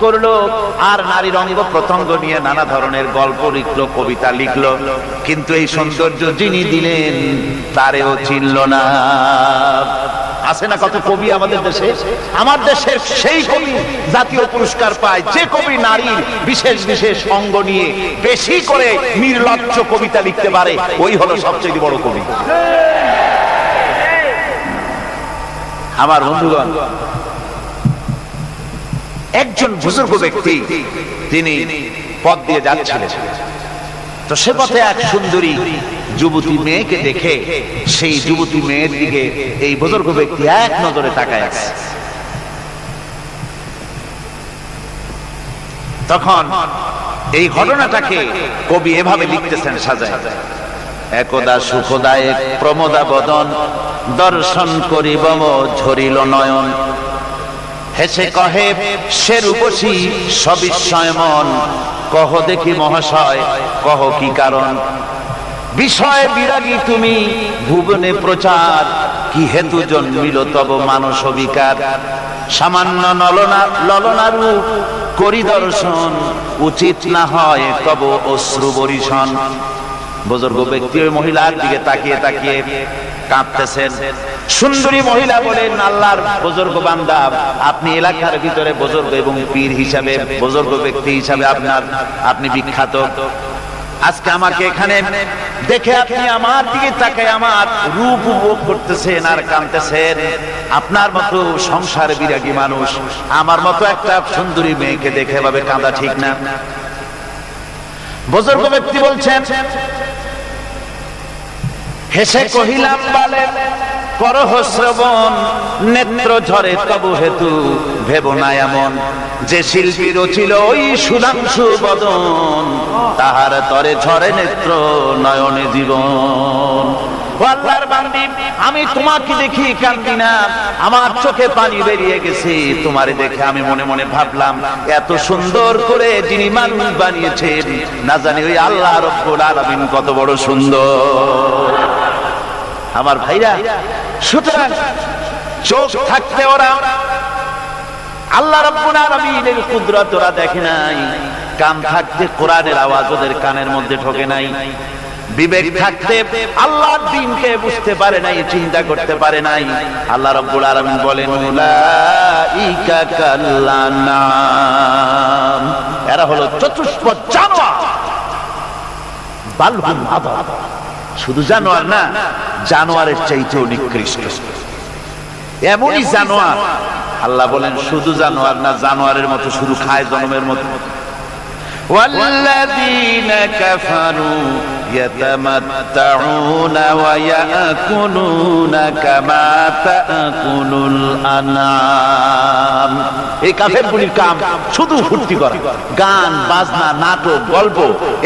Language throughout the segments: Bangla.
করলো আর নারীর অঙ্গ প্রত্যঙ্গ নিয়ে নানা ধরনের গল্প লিখলো, কবিতা লিখলো, কিন্তু এই সৌন্দর্য যিনি দিলেন তারেও চিনল না। আছে না কত কবি আমাদের দেশে? আমার দেশের সেই কবি জাতীয় পুরস্কার পায় যে কবি নারীর বিশেষ বিশেষ অঙ্গ নিয়ে বেশি করে নির্লজ্জ কবিতা লিখতে পারে, ওই হলো সবচেয়ে বড় কবি। আমার বন্ধুগণ, একজন বুজুর্গ ব্যক্তি তিনি পথ দিয়ে যাচ্ছিলেন, তো সে পথে এক সুন্দরী যুবতী মেয়েকে দেখে সেই যুবতী মেয়ের দিকে এই বুজুর্গ ব্যক্তি এক নজরে তাকায় আছে। তখন এই ঘটনাটাকে কবি এভাবে লিখতেছেন সাজায়: একদা সুখদায়ক প্রমোদা বদন দর্শন করিব ঝরিল নয়ন, হেসে কহে সে রূপসী সবিস্ময় মন, কহ দেখি মহাশয় কহ কি কারণ, বিষয় বিরাগী তুমি ভুবনে প্রচার, কি হেতু জন্মিল তব মানস বিকার, সামান্য ললনা রূপ করি দর্শন, উচিত না হয় তব অশ্রু বরিশন। বুজুর্গ ব্যক্তি ওই মহিলার দিকে তাকিয়ে তাকিয়ে কাঁদতেছেন। সুন্দরী মহিলা বলেন, আল্লাহর বুজুর্গ বান্দা, আপনি এলাকার ভিতরে বুজুর্গ এবং পীর হিসাবে, বুজুর্গ ব্যক্তি হিসাবে আপনি বিখ্যাত। আজকে আমাকে এখানে দেখে আপনি আমার দিকে তাকায় আমার রূপ উপভোগ করতেছেন আর কাঁদতেছেন। আপনার মতো সংসার বিরাগী মানুষ আমার মতো একটা সুন্দরী মেয়েকে দেখে ভাবে কাঁদা ঠিক না। বুজুর্গ ব্যক্তি বলছেন, হেসে কহিলাম বলে করহ শ্রবণ, নেত্র ঝরে তবু হেতু ভেব না এমন, যে শিল্পী রচিল ওই সুধাংশু বদন, তাহার তরে ঝরে নেত্র নয়নে জীবন। আল্লাহর বান্দি, আমি তোমাকে দেখি কান্দি না, আমার চোখে পানি বেরিয়ে গেছে। তোমারে দেখে আমি মনে মনে ভাবলাম, এত সুন্দর করে যিনি মানুষ বানিয়েছেন না জানি ওই আল্লাহ রব্বুল আলামিন কত বড় সুন্দর। আমার ভাইরা, সুতরাং চোখ থাকতে ওরা আল্লাহ রাব্বুল আলামিনের কুদরত ওরা দেখে নাই, কান থাকতে কোরআনের আওয়াজ ওদের কানের মধ্যে ঢোকে নাই, বিবেক থাকতে আল্লাহর দ্বীনকে বুঝতে পারে নাই, চিন্তা করতে পারে নাই। আল্লাহ রাব্বুল আলামিন বলেন, উলাইকা কাল্লানাম, এরা হলো চতুষ্পদ জানোয়ার, বালহুম আদাল। শুধু জানোয়ার না, জানোয়ারের চাইতেও নিকৃষ্ট এমনই জানোয়ার। আল্লাহ বলেন শুধু জানোয়ার না, জানোয়ারের মতো শুধু খায় জনমের মতো। ওয়াল্লাযীনা কাফারু ইয়াতামাত্তাউনা ওয়া ইয়াকুলুনা কামা তাকুলুল আনআম। এই কাফেরগুলির কাম শুধু ফুর্তি করা, গান বাজনা, নাটক, গল্প,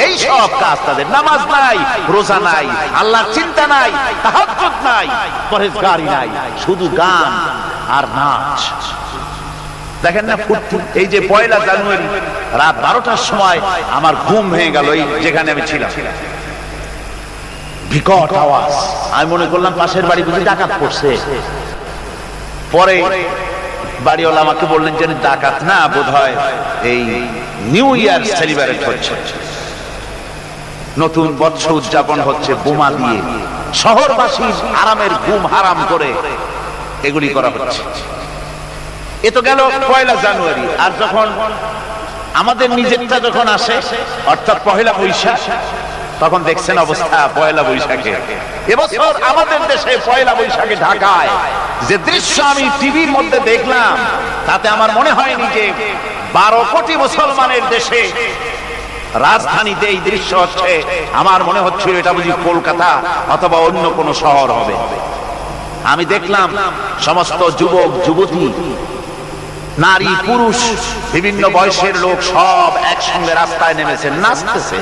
এই সব কাজ তাদের। নামাজ নাই, রোজা নাই, আল্লাহর চিন্তা নাই, তাহাজ্জুদ নাই, পরহেজগারি নাই, শুধু গান আর নাচ। দেখেন না ফুর্তি। এই যে 1 জানুয়ারি রাত 12টার সময় আমার ঘুম ভেঙে গেল, এই যেখানে আমি ছিলাম, বিকট আওয়াজ। আমি মনে করলাম পাশের বাড়ি বুঝি ডাকাত পড়ছে। পরে বাড়িওয়ালা আমাকে বললেন যে ডাকাত না, বোধহয় এই নিউ ইয়ার সেলিব্রেট হচ্ছে, নতুন বৎসর উদযাপন হচ্ছে বোমা দিয়ে, শহরবাসীর আরামের ঘুম হারাম করে এগুলি করা হচ্ছে। এ তো গেল 1 জানুয়ারি। আর যখন আমাদের নিজেরটা যখন আসে, অর্থাৎ 1 বৈশাখ, তখন দেখছেন অবস্থা 1 বৈশাখে। এবছর আমাদের দেশে 1 বৈশাখে ঢাকায় যে দৃশ্য আমি টিভির মধ্যে দেখলাম, তাতে আমার মনে হয়নি যে 12 কোটি মুসলমানের দেশে রাজধানীতে এই দৃশ্য হচ্ছে। আমার মনে হচ্ছিল এটা বুঝি কলকাতা অথবা অন্য কোনো শহর হবে। আমি দেখলাম সমস্ত যুবক যুবতী, নারী পুরুষ, বিভিন্ন বয়সের লোক সব একসঙ্গে রাস্তায় নেমেছে, নাচতেছে।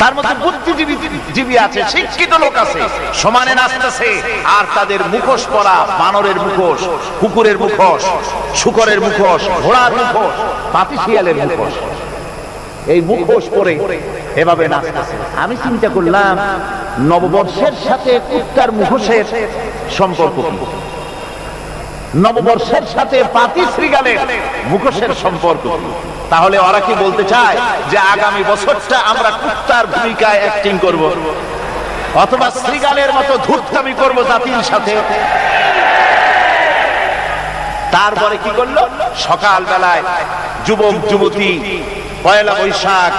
তার মধ্যে বুদ্ধিজীবী আছে, শিক্ষিত লোক আছে, সমানে নাচতেছে। আর তাদের মুখোশ পরা, বানরের মুখোশ, কুকুরের মুখোশ, শূকরের মুখোশ, ঘোড়ার মুখোশ, পাপী শিয়ালের মুখোশ, এই মুখোশ পরে এভাবে নাচতেছে। আমি চিন্তা করলাম, নববর্ষের সাথে কুত্তার মুখোশের সম্পর্ক কি? নববর্ষের সাথে পাতি শ্রীগালের মুখোশের সম্পর্ক। তাহলে ওরা কি বলতে চায় যে আগামী বছরটা আমরা কুত্তার ভূমিকায় অ্যাক্টিং করব, অথবা শ্রীগালের মতো ধূর্তামি করব জাতির সাথে? তারপরে কি করলো? সকাল বেলায় যুবক যুবতী পয়লা বৈশাখ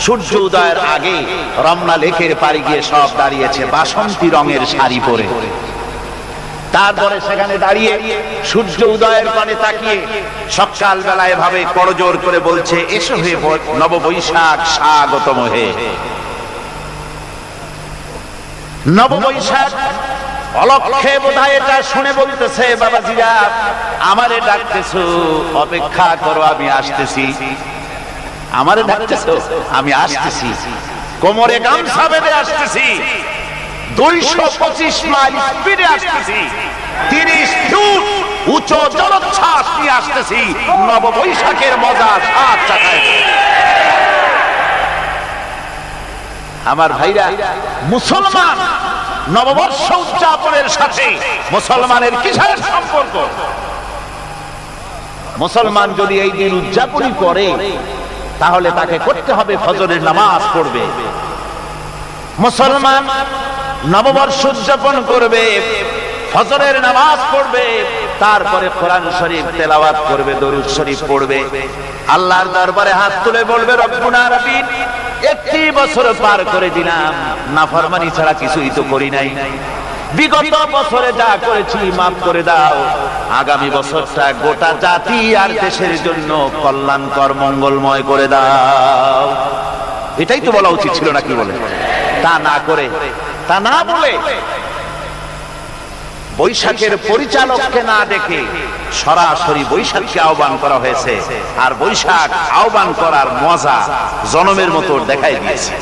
সূর্য উদয়ের আগে রমনা লেকের পাড়ে গিয়ে সব দাঁড়িয়েছে বাসন্তী রঙের শাড়ি পরে। তারপরে সেখানে দাঁড়িয়ে সূর্য উদয়ের পানে তাকিয়ে সকাল বেলায় ভাবে করজোর করে বলছে, এসো হে নববৈশাখ স্বাগতম হে। নববৈশাখ অলক্ষে বোধহয় এটা শুনে বলতেছে, বাবাজিরা আমারে ডাকতেছো, অপেক্ষা করো আমি আসতেছি। আমারে ডাকতেছো, আমি আসতেছি, কোমরে গামছা বেঁধে আসতেছি, 225 মাইল স্পিডে আসতেছি, 30 ফুট উঁচু জলোচ্ছ্বাস নিয়ে আসতেছি, নববৈশাখের মজা সাত চাকায়। আমার ভাইরা, মুসলমান নববর্ষ উদযাপনের সাথে মুসলমানের কিসের সম্পর্ক? মুসলমান যদি এই দিন উদযাপন করে তাহলে তাকে করতে হবে ফজরের নামাজ পড়বে। মুসলমান নববর্ষ উদযাপন করবে, ফজরের নামাজ পড়বে, তারপরে কোরআন শরীফ তেলাওয়াত করবে, দরুদ শরীফ পড়বে, আল্লাহর দরবারে হাত তুলে বলবে, রব্বুনা রাব্বিন, একটি বছর পার করে দিলাম, নাফরমানি ছাড়া কিছুই তো করি নাই, বিগত বছরে যা করেছি মাফ করে দাও, আগামী বছরটা গোটা জাতি আর দেশের জন্য কল্যাণকর মঙ্গলময় করে দাও। এটাই তো বলা উচিত ছিল নাকি বলে? তা না করে, তা না বলে, বৈশাখের পরিচালককে না ডেকে সরাসরি বৈশাখকে আহ্বান করা হয়েছে। আর বৈশাখ আহ্বান করার মজা জনমের মতো দেখাই দিয়েছে।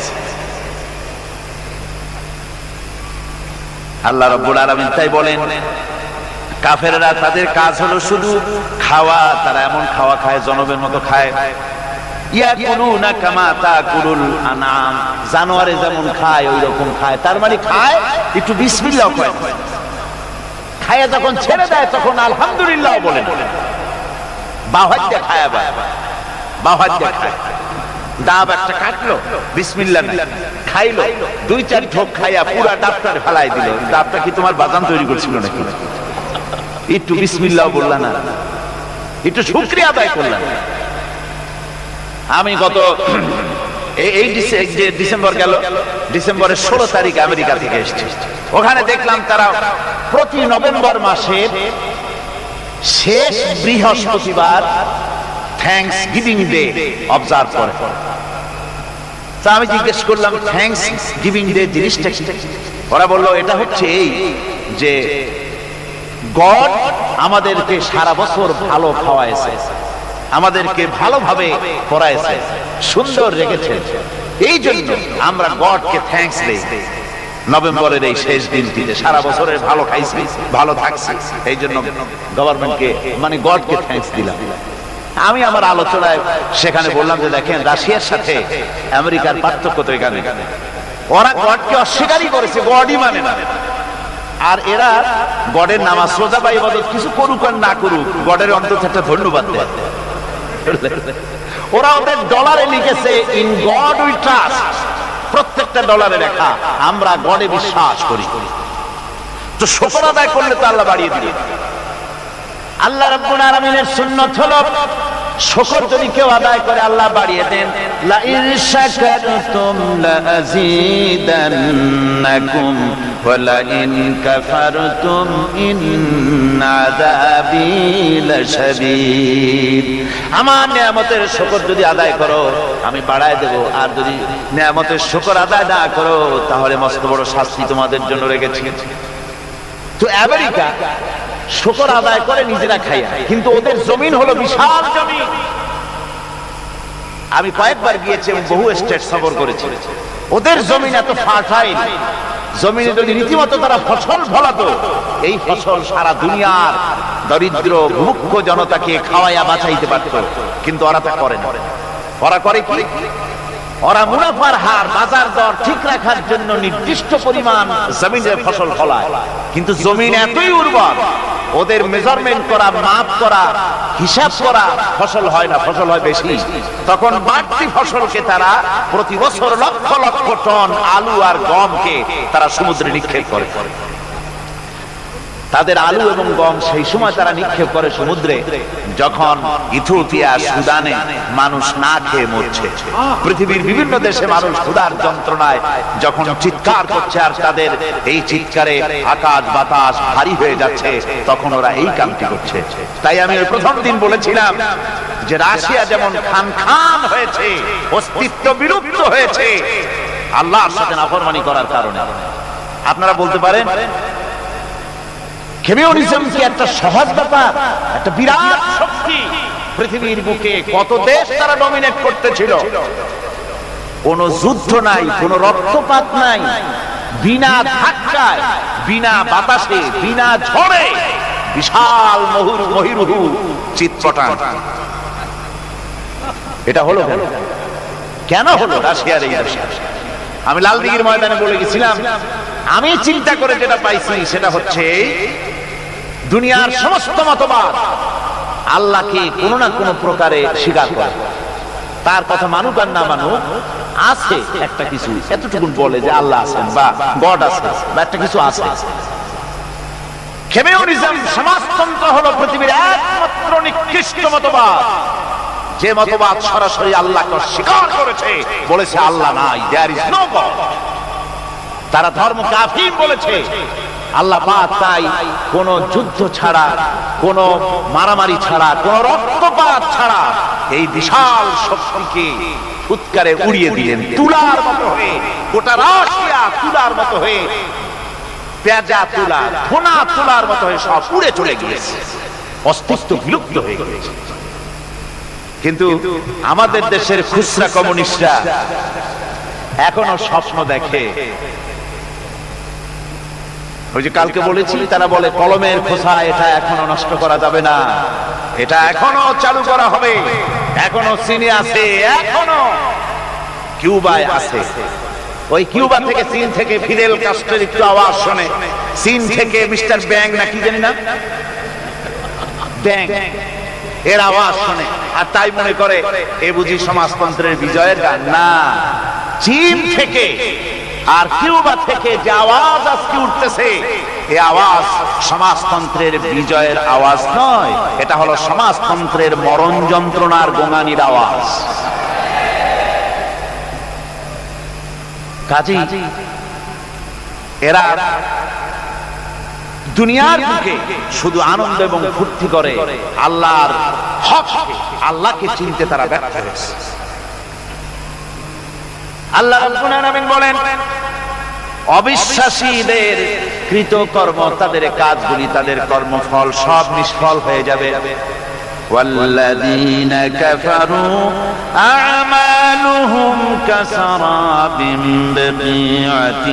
আল্লাহ রাব্বুল আলামিন তাই বলেন, কাফেররা তাদের কাজ হলো শুধু খাওয়া, তারা এমন খাওয়া খায় জনমের মতো খায়। ইয়াকুলুনা কামা তাকুলুল আনাম, জানোয়ারে যেমন খায় ওই রকম খায়। তার মানে খায়, একটু বিসমিল্লাহ কয়, খায় যখন ছেড়ে দেয় তখন আলহামদুলিল্লাহ বলে, বাহাত দিয়ে খায়, বাহাত দিয়ে খায়। ডাব একটা কাটলো, বিসমিল্লাহ খাইলো, 2-4 ঠোক খাইয়া পুরা ডাবটা ফেলাই দিল। ডাবটা কি তোমার বাদাম তৈরি করছিল নাকি? একটু বিসমিল্লাহ বললা না, একটু শুকরিয়া আদায় করলাম। আমি গত এই ডিসেম্বর গেল, ডিসেম্বরের 16 তারিখ আমেরিকা থেকে এসেছি। ওখানে দেখলাম তারা প্রতি নভেম্বর মাসের শেষ বৃহস্পতিবার থ্যাঙ্কস গিভিং ডে অবজার্ভ করে। তা আমি জিজ্ঞেস করলাম, থ্যাঙ্কস গিভিং ডে জিনিসটা কি? ওরা বললো, এটা হচ্ছে এই যে গড আমাদেরকে সারা বছর ভালো খাওয়াইছে, আমাদেরকে ভালোভাবে পড়াইছে, সুন্দর রেখেছে, এই জন্য আমরা গডকে থ্যাঙ্কস দেই নভেম্বরের এই শেষ দিনটিতে। সারা বছরের ভালো খাইছি, ভালো থাকছি, এই জন্য গভর্নমেন্টকে মানে গডকে থ্যাঙ্কস দিলাম। আমি আমার আলোচনায় সেখানে বললাম যে দেখেন, রাশিয়ার সাথে আমেরিকার পার্থক্য তো এখানে, ওরা গডকে অস্বীকারই করেছে, গডই মানে না। আর এরা গডের নামাজ রোজা বা ইবাদত কিছু করুক আর না করুক, গডের অন্তত একটা ধন্যবাদ দেয়। ওরা ওদের ডলারে লিখেছে, ইন গড উই ট্রাস্ট, প্রত্যেকটা ডলারে লেখা আমরা গডে বিশ্বাস করি। তো শুকর আদায় করলে তো আল্লাহ বাড়িয়ে দিবে। আল্লাহ রাব্বুল আলামিনের সুন্নাত হলো, শুকর যদি কেউ আদায় করে আল্লাহ বাড়িয়ে দেন। লা ইন শাকারতুম লা আযীদান্নাকুম ওয়া লা ইন কাফারতুম ইন আযাবি লাশাদীদ। আমার নিয়ামতের শুকর যদি আদায় করো আমি বাড়ায় দেব, আর যদি নিয়ামতের শুকর আদায় না করো তাহলে মস্ত বড় শাস্তি তোমাদের জন্য রেখেছি। তো আমেরিকা শুকর আদায় করে নিজেরা খাইয়া, কিন্তু ওদের জমিন হলো বিশাল জমিন। আমি কয়েকবার গিয়েছি এবং বহু স্টেট সফর করেছি। ওদের জমিন এত ফার্টাইল, জমিনে যদি রীতিমতো তারা ফসল ফলাতো, এই ফসল সারা দুনিয়ার দরিদ্র মুখ্য জনতাকে খাওয়াইয়া বাঁচাইতে পারত। কিন্তু ওরা তা করে না। ওরা করে কি? ওরা মুনাফার হার, বাজার দর ঠিক রাখার জন্য নির্দিষ্ট পরিমাণ জমিনে ফসল ফলায়, কিন্তু জমিন এতই উর্বর ওদের মেজারমেন্ট করা, মাপ করা, হিসাব করা ফসল হয় না, ফসল হয় বেশি। তখন বাড়তি ফসলকে তারা প্রতি বছর লক্ষ লক্ষ টন আলু আর গমকে তারা সমুদ্রে নিক্ষেপ করে। তাদের আলু এবং গম সেই সময় তারা নিক্ষেপ করে সমুদ্রে, যখন ইথিওপিয়া, সুদানে মানুষ না খেয়ে মরছে। পৃথিবীর বিভিন্ন দেশে মানুষ ক্ষুধার যন্ত্রণায় যখন চিৎকার করছে, আর তাদের এই চিৎকারে আকাশ বাতাস ভারী হয়ে যাচ্ছে, তখন ওরা এই কামটি করছে। তাই আমি ওই প্রথম দিন বলেছিলাম যে রাশিয়া যেমন খান খান হয়েছে, অস্তিত্ব বিলুপ্ত হয়েছে আল্লাহর সাথে নাফরমানি করার কারণে। আপনারা বলতে পারেন কমিউনিজম কি একটা সহজ ব্যাপার? একটা বিরাট শক্তি পৃথিবীর বুকে, কত দেশ তারা ডমিনেট করতেছিল। কোন যুদ্ধ নাই, কোন রক্তপাত নাই, বিনা ধাক্কায়, বিনা বাতাসে, বিনা ঝড়ে বিশাল মহিরুহু চিত্রটান। এটা হলো কেন হলো রাশিয়ার এই দেশে? আমি লালদিঘির ময়দানে বলে গেছিলাম, আমি চিন্তা করে যেটা পাইছি সেটা হচ্ছে দুনিয়ার সমস্ত মতবাদ আল্লাহকে কোন না কোন প্রকারে স্বীকার করে। তার কথা মানুক আর না মানুক, আছে একটা কিছু এতটুকু বলে যে আল্লাহ আছেন বা গড আছে বা একটা কিছু আছে। কমিউনিজম, সমাজতন্ত্র হলো পৃথিবীর একমাত্র নিকৃষ্ট মতবাদ, যে মতবাদ সরাসরি আল্লাহকে অস্বীকার করেছে, বলেছে আল্লাহ নাই, দেয়ার ইজ নো গড। তারা ধর্ম কাফির বলেছে। আল্লাহ পাক তাই কোন যুদ্ধ ছাড়া, কোন মারামারি ছাড়া, কোন রক্তপাত ছাড়া এই বিশাল শক্তিকে ফুৎকারে উড়িয়ে দিলেন, তুলার মতো হয়ে। গোটা রাশিয়া তুলার মতো হয়ে, পেঁজা তুলা, ধোনা তুলার মতো হয়ে সব উড়ে চলে গিয়েছে, অস্তিত্ব বিলুপ্ত হয়ে গেছে। কিন্তু আমাদের দেশের খুচরা কমিউনিস্টরা এখনো স্বপ্ন দেখে। ওই যে কালকে বলেছি, তারা বলে কলমের খোসা এটা এখনো নষ্ট করা যাবে না, এটা এখনো চালু করা হবে। এখনো চীনে আছে, এখনো কিউবায় আছে। ওই কিউবা থেকে, চীন থেকে ফিদেল কাস্ট্রোর একটু আওয়াজ শোনে, চীন থেকে মিস্টার ব্যাং না কি জানি না, ব্যাং, এর আওয়াজ শোনে, আর তাই মনে করে এ বুঝি সমাজতন্ত্রের বিজয়ের গান। না, চীন থেকে আর কিউবা থেকে যে আওয়াজ আজকে উঠতেছে, এই আওয়াজ সমাজতন্ত্রের বিজয়ের আওয়াজ নয়, এটা হলো সমাজতন্ত্রের মরণ যন্ত্রণার গোঙানির আওয়াজ। কাজেই এরা দুনিয়ার বুকে শুধু আনন্দ এবং ফুর্তি করে, আল্লাহর হক, আল্লাহকে চিনতে তারা ব্যর্থ হয়েছে। আল্লাহ রাব্বুল আলামিন বলেন, অবিশ্বাসীদের কৃতকর্ম, তাদের কাজগুলি, তাদের কর্মফল সব নিষ্ফল হয়ে যাবে। والذين كفروا أعمالهم كسراب بقيعة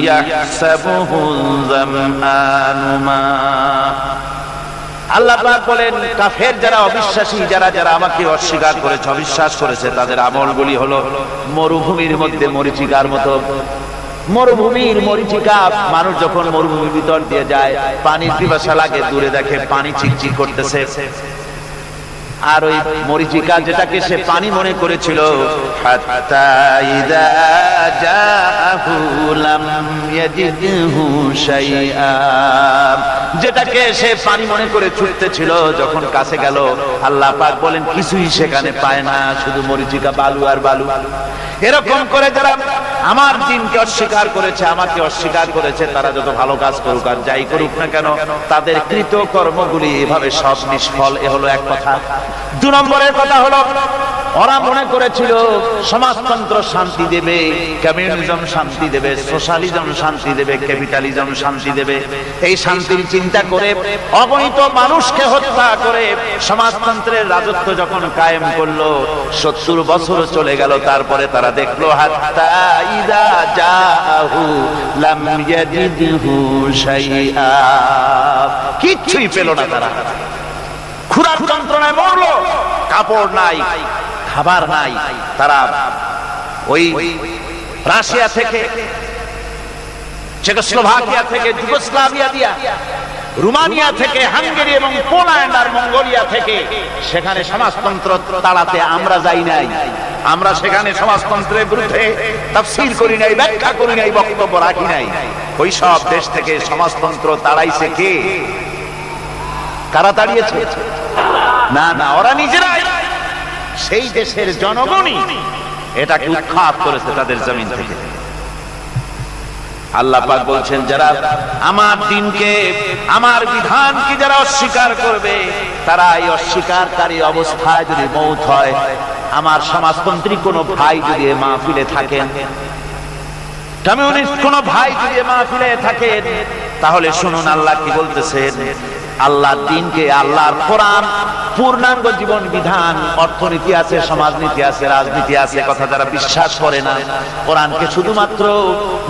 يحسبه الظمآن ماء। আল্লাহ পাক বলেন, কাফের যারা, অবিশ্বাসী যারা, যারা আমাকে অস্বীকার করেছে, অবিশ্বাস করেছে, তাদের আমলগুলি হলো মরুভূমির মধ্যে মরীচিকার মতো। মরুভূমির মরীচিকা, মানুষ যখন মরুভূমির ভিতর দিয়ে যায়, পানির পিপাসা লাগে, দূরে দেখে পানি চিকচিক করতেছে, আর ওই মরীচিকা যেটাকে সে পানি মনে করেছিল, হাত্তা ইযা জাআহু লাম ইয়াজিদহু শাইআ, যেটাকে সে পানি মনে করে ছুটতেছিল, যখন কাছে গেল আল্লাহ পাক বলেন কিছুই সেখানে পায় না, শুধু মরীচিকা, বালু আর বালু। এরকম করে যারা আমার দিনকে অস্বীকার করেছে, আমাকে অস্বীকার করেছে, তারা যত ভালো কাজ করুক আর যাই করুক না কেন, তাদের কৃত কর্মগুলি এভাবে সব নিষ্ফল। এ হলো এক কথা। দু নম্বরের কথা হলো, ওরা মনে করেছিল সমাজতন্ত্র শান্তি দেবে, কমিউনিজম শান্তি দেবে, সোশ্যালিজম শান্তি দেবে, ক্যাপিটালিজম শান্তি দেবে। এই শান্তির চিন্তা করে অগণিত মানুষকে হত্যা করে সমাজতন্ত্রের রাজত্ব যখন কায়েম করলো, 70 বছর চলে গেল, তারপরে তারা দেখলো হাত্তা ইযা জাআহু লাম ইয়াজিদহু শাইআ, কিচ্ছুই পেল না। তারা ক্ষুধার যন্ত্রণায় মরলো, কাপড় নাই, খাবার নাই। তারা ওই রাশিয়া থেকে, চেকোস্লোভাকিয়া থেকে, যুগোস্লাভিয়া দিয়া রোমানিয়া থেকে, হাঙ্গেরি এবং পোল্যান্ড আর মঙ্গোলিয়া থেকে সেখানে সমাজতন্ত্র তাড়াতে আমরা যাই নাই। আমরা সেখানে সমাজতন্ত্রের বিরুদ্ধে তাফসীর করি নাই, ব্যাখ্যা করি নাই, বক্তব্য রাখি নাই। ওই সব দেশ থেকে সমাজতন্ত্র তাড়াইছে কে? কারা তাড়িয়েছে? না না, ওরা নিজেরাই, সেই দেশের জনগণই এটাকে উৎখাত করেছে তাদের জমিন থেকে। আল্লাহ পাক বলছেন, যারা আমার দ্বীনকে, আমার বিধানকে যারা অস্বীকার করবে, তারা এই অস্বীকারী অবস্থায় যদি মৌত হয়, আমার সমাজতন্ত্রী কোন ভাই যদি মাহফিলে থাকেন, কমিউনিস্ট কোন ভাই যদি মাহফিলে থাকেন, তাহলে শুনুন আল্লাহ কি বলতেছেন। আল্লাহর দ্বীনকে, আল্লাহর কোরআন পূর্ণাঙ্গ জীবন বিধান, অর্থনীতি আছে, সমাজনীতি আছে, রাজনীতি আছে, কথা যারা বিশ্বাস করে না, কোরআনকে শুধুমাত্র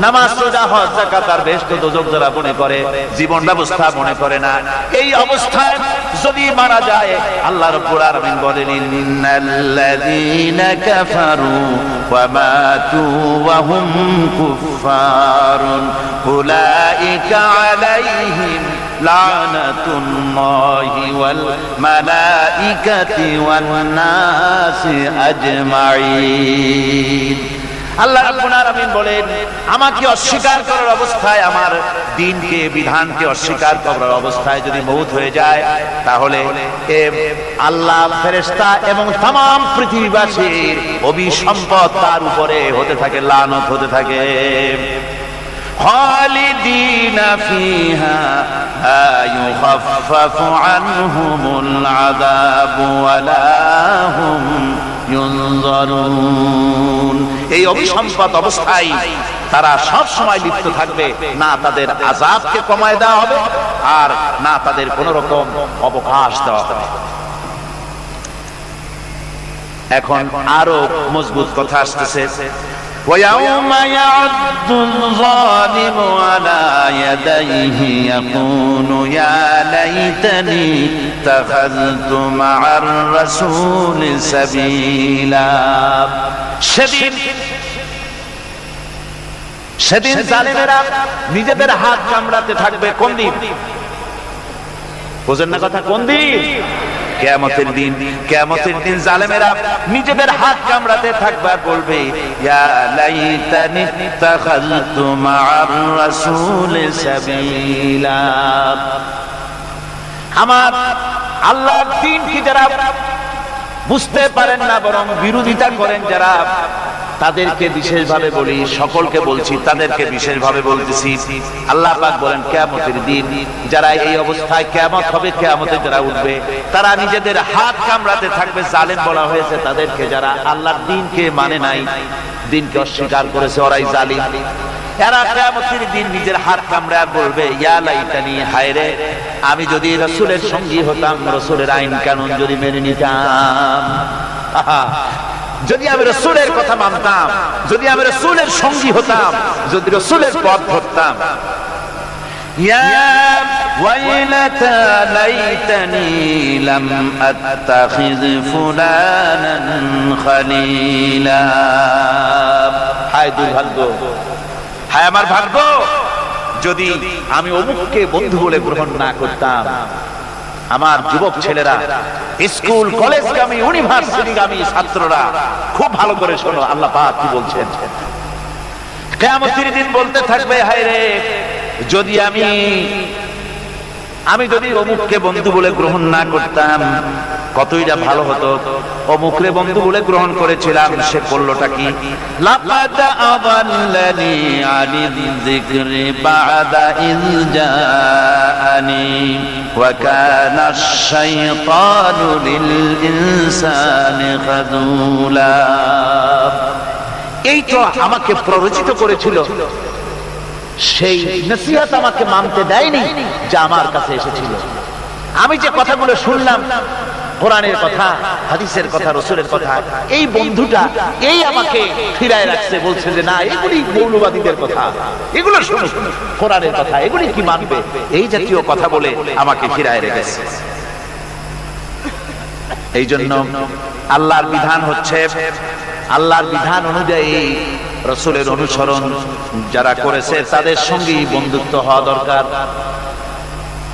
নামাজ, রোজা, হজ, যাকাত আর বেহেশত দোজখ যারা মনে করে, জীবন ব্যবস্থা মনে করে না, এই অবস্থায় যদি মারা যায়, আল্লাহ রাব্বুল আলামিন বলেন, ইন্নাল্লাযীনা কাফারু ওয়া মাতু ওয়া হুম কুফফারুন উলাইকা আলাইহিম লানাতুল্লাহি ওয়াল মালাইকাতি ওয়ান নাসি আজমাইন। আল্লাহ রাব্বুল আলামিন বলেন, আমাকে অস্বীকার করার অবস্থায়, আমার দ্বীনকে, বিধানকে অস্বীকার করার অবস্থায় যদি মৌত হয়ে যায়, তাহলে আল্লাহ, ফেরেশতা এবং तमाम পৃথিবীবাসীর অভিসম্পদ তার উপরে হতে থাকে, লানত হতে থাকে। খালিদিনা ফিহা লা ইউখাফফাফু আনহুমুল আযাবু ওয়া লা হুম ইউনজারুন। এই অভিসম্পদ অবস্থায় তারা সব সময় লিপ্ত থাকবে, না তাদের আযাবকে কমায় দেওয়া হবে, আর না তাদের কোন রকম অবকাশ দেওয়া হবে। এখন আরো মজবুত কথা আসতেছে, وَيَوْمَ يَعُضُّ الظَّالِمُ عَلَى يَدَيْهِ يَقُولُ يَا لَيْتَنِي اتَّخَذْتُ مَعَ الرَّسُولِ سَبِيلًا। সেদিন জালেমেরা নিজেদের হাত কামড়াতে থাকবে। কোন দিন? বোঝেন না কথা? কোন দিন? কিয়ামতের দিন। কিয়ামতের দিন জালেমেরা নিজেদের হাত কামড়াতে থাকবে আর বলবে, ইয়া লাইতানি ইত্তাখাযতু মা'আর রাসূলি সাবিলা। আমার আল্লাহর দ্বীন কি যারা বুঝতে পারেন না, বরং বিরোধিতা করেন যারা, তাদেরকে বিশেষভাবে বলি, সকলকে বলছি, তাদেরকে বিশেষভাবে বলতেছি। আল্লাহ পাক বলেন, কিয়ামতের দিন যারা এই অবস্থায়, কিয়ামত হবে, কিয়ামতে যারা উঠবে, তারা নিজেদের হাত কামড়াতে থাকবে। জালেম বলা হয়েছে তাদেরকে যারা আল্লাহর দ্বীনকে মানে নাই, দ্বীনকে অস্বীকার করেছে, ওরাই জালিম। এরা কিয়ামতের দিন নিজের হাত কামড়ে আর বলবে, ইয়া লাইতানি, হায় রে, আমি যদি রাসূলের সঙ্গী হতাম, রাসূলের আইন কানুন যদি মেনে নিতাম, যদি আমি রাসূলের কথা মানতাম, যদি আমি রাসূলের সঙ্গী হতাম, যদি রাসূলের পথ ধরতাম। ইয়া ওয়াইলাতা লাইতানি লাম আত্তাখিয ফুলানান খলিলা। হায় দুর্ভাগ্য, হায় আমার ভাগ্য, যদি আমি অমুককে বন্ধু বলে গ্রহণ না করতাম। আমার যুবক ছেলেরা, স্কুল কলেজগামী, ইউনিভার্সিটিগামী ছাত্ররা, খুব ভালো করে শোনো আল্লাহ পাক কি বলছেন। কিয়ামতের দিন বলতে থাকবে, হায় রে, যদি আমি যদি অমুককে বন্ধু বলে গ্রহণ না করতাম, কতইটা ভালো হতো। অমুকরে বন্ধু বলে গ্রহণ করেছিলাম, সে করলোটা কি? লাকাদ আদাল্লানি আনিয যিকরি বা'দা ইয জাআনি ওয়া কানা আশ-শাইতানু লিল ইনসানি খাযুলা। এই তো আমাকে প্ররোচিত করেছিল, সেই নসিহত আমাকে মানতে দেয়নি যা আমার কাছে এসেছিল। আমি যে কথাগুলো শুনলাম, কোরআনের কথা, হাদিসের কথা, রাসূলের কথা, এই বন্ধুটা এই আমাকে ফিরায় রাখছে, বলছে যে না, এগুলি মৌলবাদীদের কথা, এগুলো শুনো, কোরআনের কথা, এগুলি কি মানবে, এই জাতীয় কথা বলে আমাকে ফিরায় রেখেছে। এই জন্য আল্লাহর বিধান হচ্ছে, আল্লাহর বিধান অনুযায়ী রাসূলের অনুসরণ যারা করেছে তাদের সঙ্গেই বন্ধুত্ব হওয়া দরকার।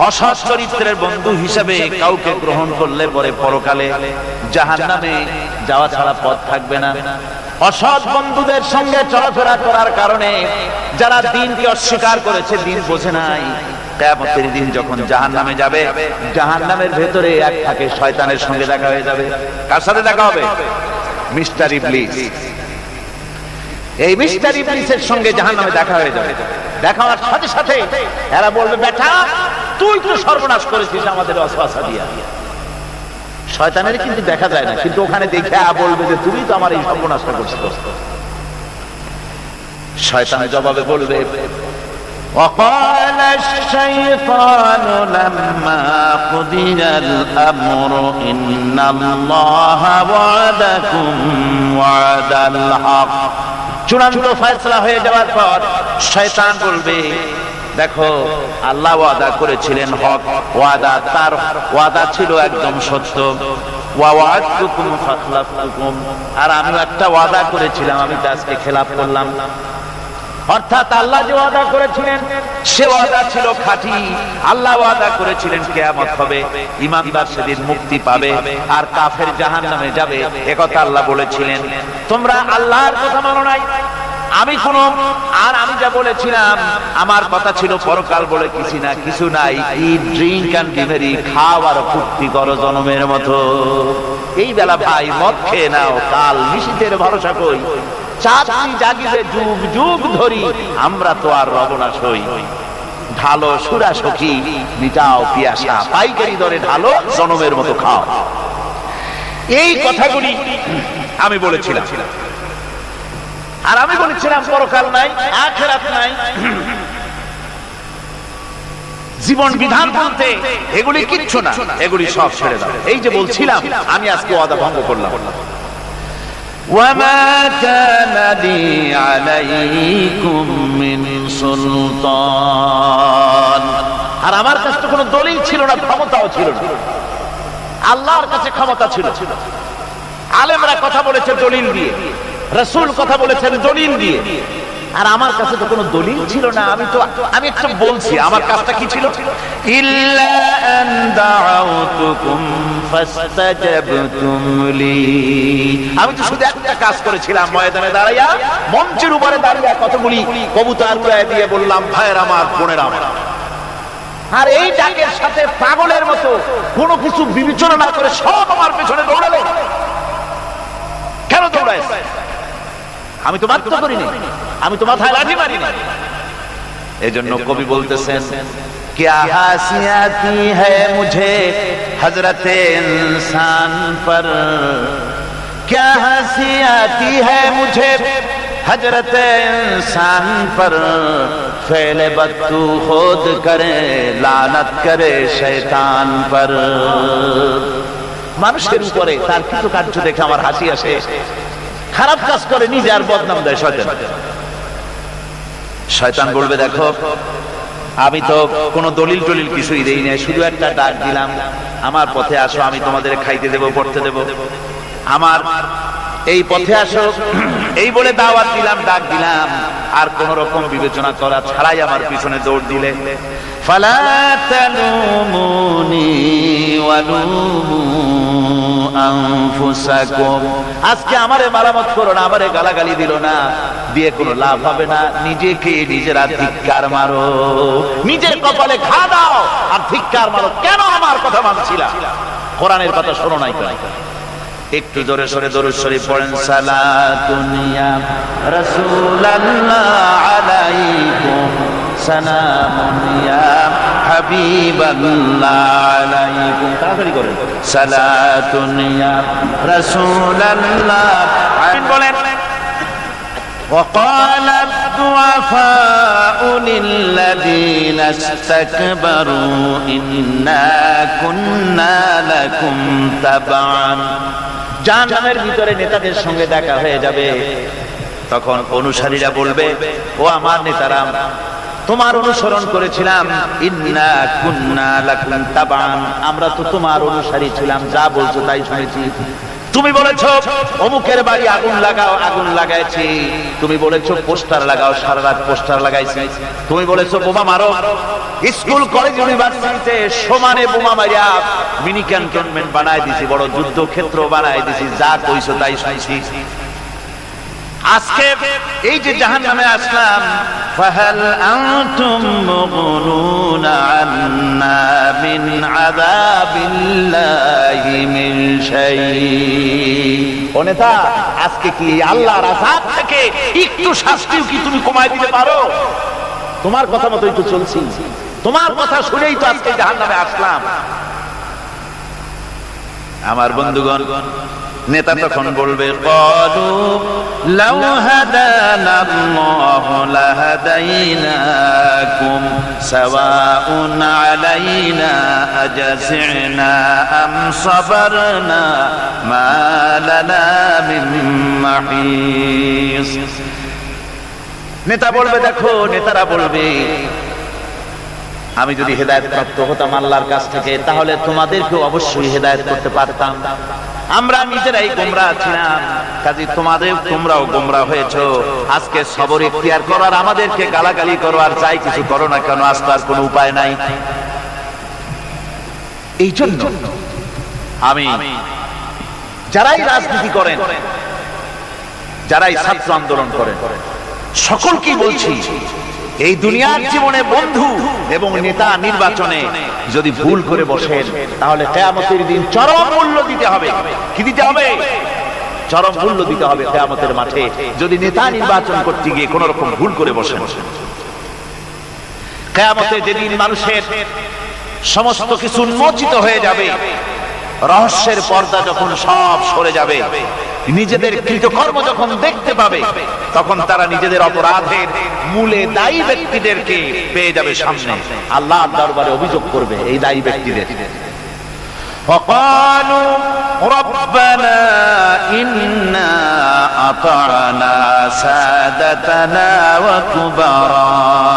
অসৎ চরিত্রের বন্ধু হিসেবে কাউকে গ্রহণ করলে পরে পরকালে জাহান্নামে যাওয়া ছাড়া পথ থাকবে না। অসৎ বন্ধুদের সঙ্গে চলাফেরা করার কারণে যারা দ্বীনকে অস্বীকার করেছে, দ্বীন বোঝে নাই, কিয়ামতের দিন যখন জাহান্নামে যাবে, জাহান্নামের ভেতরে এক থাকে শয়তানের সঙ্গে দেখা হয়ে যাবে। কার সাথে দেখা হবে? মিস্টার ইবলিস। এই মিস্টার ইবলিসের সঙ্গে জাহান্নামে দেখা হয়ে যাবে। দেখা হওয়ার সাথে সাথে এরা বলবে, বেটা তুই তো সর্বনাশ করেছিস আমাদের ওয়াসওয়াসা দিয়া। শয়তানের কিন্তু দেখা যায় না, কিন্তু ওখানে দেখে বলবে যে তুমি তো আমার এই সর্বনাশটা করছিস। শয়তানের জবাবে বলবে, وقال الشيطان لما قضي الأمر إن الله وعدكم وعد الحق। চূড়ান্ত ফয়সালা হয়ে যাওয়ার পর শয়তান বলবে, দেখো আল্লাহ ওয়াদা করেছিলেন হক, ওয়াদা তার ওয়াদা ছিল একদম সত্য। ওয়া ওয়া'আদতুকুম ফাখলাফতুকুম, আর আমি একটা ওয়াদা করেছিলাম, আমি তা আজকে খেলাফ করলাম। অর্থাৎ আল্লাহ যে ওয়াদা করেছিলেন সে ওয়াদা ছিল খাঁটি। আল্লাহ ওয়াদা করেছিলেন কিয়ামত হবে, ঈমানদার সেদিন মুক্তি পাবে আর কাফের জাহান্নামে যাবে, একথা আল্লাহ বলেছিলেন। তোমরা আল্লাহর কথা মানো নাই, আমি আমি যা বলেছিলাম, আমার কথা ছিল পরকাল বলে কিছু নাই। ইট, ড্রিঙ্ক এন্ড বি মেরি, খাও আর ফুর্তি করো জনমের মতো। এই বেলা ভাই মদ খেয়ে নাও, কাল নিশীথের ভরসা কই। চাঁদনি জাগিবে যুগ যুগ ধরি, আমরা তো আর রব না সই। ঢালো সুরা সখী, মিটাও পিয়াসা, পাইকারি দরে ঢালো, জনমের মতো খাও। এই কথাগুলি আমি বলেছিলাম। আর আমি বলেছিলাম পরকাল নাই, আখিরাত নাই, জীবন বিধান বলতে এগুলি কিচ্ছু না, এগুলি সব ছেড়ে দাও। এই যে বলছিলাম, আমি আজকে ওয়াদা ভঙ্গ করলাম। وما كان لي عليكم من سلطان, আর আমার কাছে তো কোনো দলিল ছিল না, ক্ষমতাও ছিল না। আল্লাহর কাছে ক্ষমতা ছিল। আলেমরা কথা বলেছে দলিল দিয়ে, রাসূল কথা বলেছেন দলিল দিয়ে, আর আমার কাছে তো কোনো দলিল ছিল না। আমি একটা বলছি, আমার কাজটা কি ছিল? ইল্লা আন দাউতুকুম ফাস্তাজাবতুম লি, আমি তো শুধু একটা কাজ করেছিলাম, ময়দানে দাঁড়াইয়া, মঞ্চের উপরে দাঁড়িয়ে কতগুলি কবুতর উড়ায় দিয়ে বললাম, ভাইয়ের আমার, বোনের আমার। আর এই ডাকের সাথে পাগলের মতো কোনো কিছু বিবেচনা না করে সব আমার পেছনে দৌড়ালে। কেন দৌড়াইছ? আমি তো মারতে করিনি, আমি তো মাথায় লাঠি মারিনি। এজন্য কবি বলতেছেন, क्या हंसी आती है मुझे हजरत इंसान पर, क्या हंसी आती है मुझे हजरत इंसान पर, फेल बद्दू खुद करे लानत करे शैतान पर। মানুষের উপরে তার কিছু কার্য দেখে আমার হাসি আসে, খারাপ কাজ করে নিজে আর বদনাম দেয় শয়তান। শয়তান বলবে, দেখো আমি তো কোনো দলিল টলিল কিছুই দেই নাই, শুধু একটা ডাক দিলাম, আমার পথে আসো, আমি তোমাদের খাইতে দেব, পড়তে দেব, আমার এই পথে আসো, এই বলে দাওয়াত দিলাম, ডাক দিলাম, আর কোন রকম বিবেচনা করা ছাড়াই আমার পিছনে দৌড় দিলে। ফালা তালুমুনি ওয়ালুমু আনফুসাকুম, আজকে আমারে মারামত করো না, আমারে গালাগালি দিল না, দিয়ে কোনো লাভ হবে না। নিজেকে নিজেরা ধিক্কার মারো, নিজের কপালে ঘা দাও আর ধিক্কার মারো। কেন আমার কথা মানছিলা? কোরআনের কথা শোনো নাই কেন? একটু জোরে সরে দরুদ শরীফ পড়েন। সালাতুন ইয়া রাসূলুল্লাহ আলাইকুম, সালামুন ইয়া হাবিবাল্লাহ আলাইকুম। তাড়াতাড়ি করেন। সালাতুন ইয়া রাসূলুল্লাহ, আমিন বলেন। وقال الضعفاء للذين استكبروا إنا كنا لكم تبعا, জাহান্নামের ভিতরে নেতাদের সঙ্গে দেখা হয়ে যাবে। তখন অনুসারীরা বলবে, ও আমার নেতারা, তোমার অনুসরণ করেছিলাম, ইন্না কুন্না লাকুম তাবান, আমরা তো তোমার অনুসারী ছিলাম, যা বলছো তাই শুনেছি। তুমি বলেছো অমুকের বাড়ি আগুন লাগাও, আগুন লাগাইছি। তুমি বলেছো পোস্টার লাগাও, সারা রাত পোস্টার লাগাইছি। তুমি বলেছো বোমা মারো, স্কুল কলেজ ইউনিভার্সিটিতে সমানে বোমা মারিয়া মিনি ক্যান্টনমেন্ট বানায় দিছি, বড় যুদ্ধক্ষেত্র বানায় দিছি। যা কইছো তাই শুনছি। আজকে এই যে জাহান্নামে আসলাম, ফাহাল আনতুম মুগনুনা আন্না মিন আযাবিল্লাহি মিন শাই। ও নেতা, আজকে কি আল্লাহর আযাব থেকে একটু শাস্তিও কি তুমি কমায় দিতে পারো? তোমার কথা মতোই তো চলছি, তোমার কথা শুনেই তো আজকে জাহান্নামে আসলাম। আমার বন্ধুগণ, নেতা তখন বলবে ক্বালু লাউ হাদানাল্লাহু লাহাদাইনাকুম সাওয়াউন আলাইনা আজসিনা আম সাবারনা মা লানা মিন মাহিস। নেতা বলবে, দেখো নেতারা বলবে, আমি যদি হেদায়েত প্রাপ্ত হতাম আল্লাহর কাছ থেকে, তাহলে তোমাদেরকেও অবশ্যই হেদায়েত করতে পারতাম। আমরা নিজেরাই গোমরাহ ছিলাম, কাজে তোমরাও গোমরাহ হয়েছো। আজকে সবর ইখতিয়ার করার, আমাদেরকে গালাগালি করো আর যাই কিছু করো না কেন, আজ তার কোনো উপায় নাই। এই জন্য আমি যারাই রাজনীতি করেন, যারাই ছাত্র আন্দোলন করেন, সকলকেই বলছি, এই দুনিয়ার জীবনে বন্ধু এবং নেতা নির্বাচনে যদি ভুল করে বসেন, তাহলে কিয়ামতের দিন চরম মূল্য দিতে হবে। কি দিতে হবে? চরম মূল্য দিতে হবে কিয়ামতের মাঠে, যদি নেতা নির্বাচন করতে গিয়ে কোন রকম ভুল করে বসেন। কিয়ামতে যেদিন মানুষের সমস্ত কিছু উন্মোচিত হয়ে যাবে, রহস্যের পর্দা যখন সব সরে যাবে, নিজেদের কৃতকর্ম যখন দেখতে পাবে, তখন তারা নিজেদের অপরাধের মূলে দায়ী ব্যক্তিদেরকে পেয়ে যাবে সামনে, আল্লাহর দরবারে অভিযোগ করবে এই দায়ী ব্যক্তিদের। وقالوا ربنا إنا أطعنا سادتنا وكبراءنا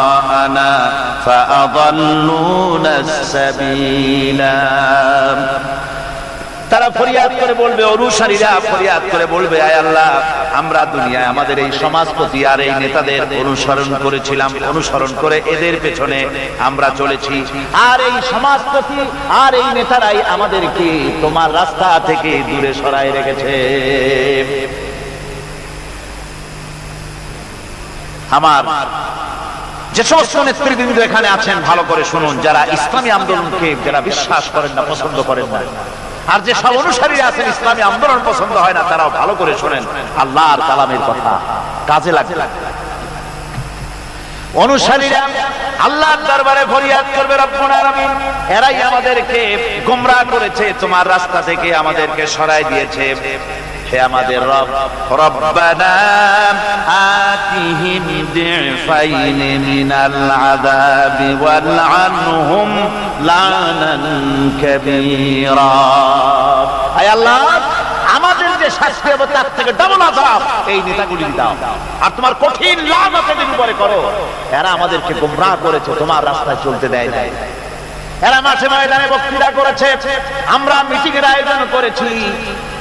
فأضلونا السبيلا। তারা ফরিয়াদ করে বলবে, অনুসারীরা ফরিয়াদ করে বলবে, আয় আল্লাহ, আমরা দুনিয়ায় আমাদের এই সমাজপতি আর এই নেতাদের অনুসরণ করেছিলাম, অনুসরণ করে এদের পেছনে আমরা চলেছি, আর এই সমাজপতি আর এই নেতারাই আমাদেরকে তোমার রাস্তা থেকে দূরে সরায় রেখেছে। আমার যে সমস্ত নেতৃবৃন্দ এখানে আছেন, ভালো করে শুনুন, যারা ইসলামী আন্দোলনকে যারা বিশ্বাস করেন না, পছন্দ করেন না, আর যে সব অনুসারীরা আছেন ইসলামী আন্দোলন পছন্দ হয় না, তারাও ভালো করে শোনেন, আল্লাহর কালামের কথা কাজে লাগে। অনুসারীরা আল্লাহর দরবারে ফরিয়াদ করবে, রব্বুল আলামিন, এরাই আমাদেরকে গোমরাহ করেছে, তোমার রাস্তা থেকে আমাদেরকে সরায় দিয়েছে। হে আমাদের রব, রব্বানা আতিহিম দিফাইন মিনাল আযাবি ওয়ালআনহুম লানান কাবীরা। হে আল্লাহ, আমাদের যে শাস্তি হবে তার থেকে ডবল আযাব এই নেতাগুলি দাও, আর তোমার কঠিন লানত এদের উপরে করো। এরা আমাদেরকে গোমরাহ করেছে, তোমার রাস্তায় চলতে দেয় নাই। এরা মাঠে ময়দানে বক্তৃতা করেছে, আমরা মিটিং এর আয়োজন করেছি,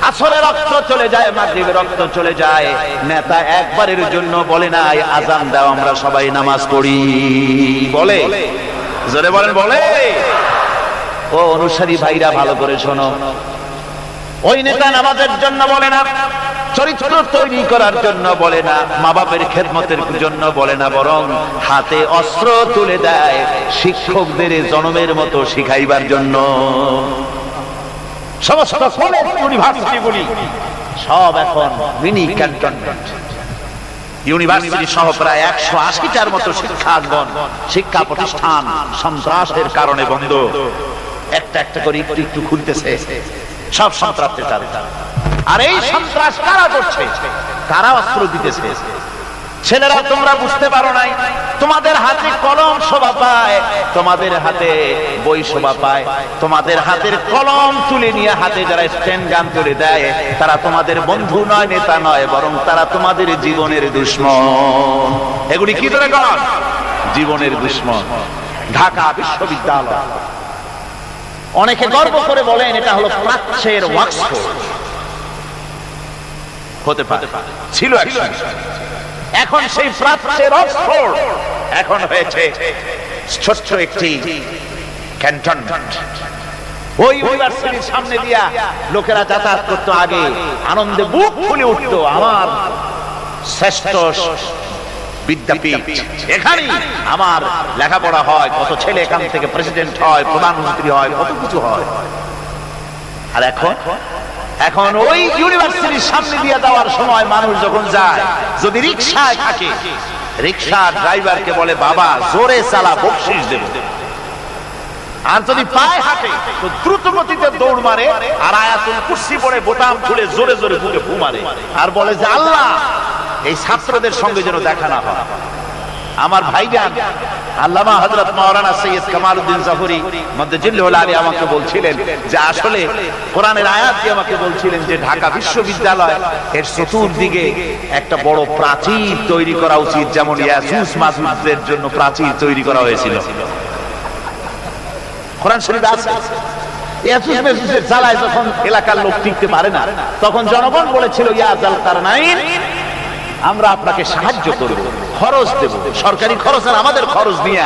আসরে রক্ত চলে যায়, মাগরিবে রক্ত চলে যায়, নেতা একবারের জন্য বলে নাই আযান দাও আমরা সবাই নামাজ পড়ি। বলে? জোরে বলেন, বলে? ও অনুসারী ভাইরা, ভালো করে শোনো, ওই নেতা নামাজের জন্য বলে না, চরিত্র তৈরি করার জন্য বলে না, মা বাপের খেদমতের জন্য বলে না, বরং হাতে অস্ত্র তুলে দেয় শিক্ষকদের জনমের মতো শিখাইবার জন্য। সমস্ত কলেজ ইউনিভার্সিটিগুলি সব এখন মিনি ক্যান্টনমেন্ট। ইউনিভার্সিটি সহ প্রায় 180টার মতো শিক্ষা প্রতিষ্ঠান সন্ত্রাসের কারণে বন্ধ। একটা একটা করে একটু একটু খুলতেছে, সব সন্ত্রাসের কারণে। আর এই সন্ত্রাস কারা করছে? কারা অস্ত্র দিতেছে? ছেলেরা, তোমরা বুঝতে পারো নাই, তোমাদের হাতে কলম শোভা পায়, তোমাদের হাতে বই শোভা পায়, তোমাদের হাতের কলম তুলে নিয়ে হাতে যারা স্ট্যান্ড গান তুলে দেয়, তারা তোমাদের বন্ধু নয়, নেতা নয়, বরং তারা তোমাদের জীবনের দুশমন। এগুলি কি ধরে কর? জীবনের দুশমন। ঢাকা বিশ্ববিদ্যালয়, অনেকে গর্ব করে বলেন এটা হলো প্রাচ্যের ওয়াক্স। হতে পারে, ছিল একসময়। এখন সেই প্রাচ্যের অক্সফোর্ড এখন হয়েছে ছোট্ট একটি ক্যান্টনমেন্ট। ওই ইউনিভার্সিটির সামনে দিয়া লোকেরা যাতায়াত করতো, আগে আনন্দে বুক ফুলে উঠতো, আমার শ্রেষ্ঠ বিদ্যাপীঠ, এখানেই আমার লেখাপড়া হয়, কত ছেলে এখান থেকে প্রেসিডেন্ট হয়, প্রধানমন্ত্রী হয়, কত কিছু হয়। আর এখন ওই ইউনিভার্সিটির সামনে দিয়ে যাওয়ার সময় মানুষ যখন যায়, যদি রিকশায় থাকে, রিকশার ড্রাইভারকে বলে বাবা জোরে চালা, বকশিশ দেব। আর যদি পায়ে হাঁটে তো দ্রুত গতিতে দৌড় মারে, আর আয়াতুল কুরসি পড়ে বোতাম খুলে জোরে জোরে বুকে ফু মারে, আর বলে যে আল্লাহ এই ছাত্রদের সঙ্গে যেন দেখা না হয়। আমার ভাইজান আল্লামা হযরত মাওলানা সৈয়দ কামালউদ্দিন জাফরি মাদ্দাজিল্লাহুল আলী আমাকে বলছিলেন যে আসলে কোরআনের আয়াত দিয়ে আমাকে বলছিলেন যে ঢাকা বিশ্ববিদ্যালয় এর চতুর্দিকে একটা বড় প্রাচীর তৈরি করা উচিত, যেমন ইয়াজুজ মাজুজের জন্য প্রাচীর তৈরি করা হয়েছিল। কোরআন শরীফে আছে, ইয়াজুজ মাজুজের জ্বালায় যখন এলাকার লোক টিকতে পারে না, তখন জনগণ বলেছিল ইয়া যাল কারনাইন, আমরা আপনাকে সাহায্য করব, খরচ দেব, সরকারি খরচ আর আমাদের খরচ নিয়ে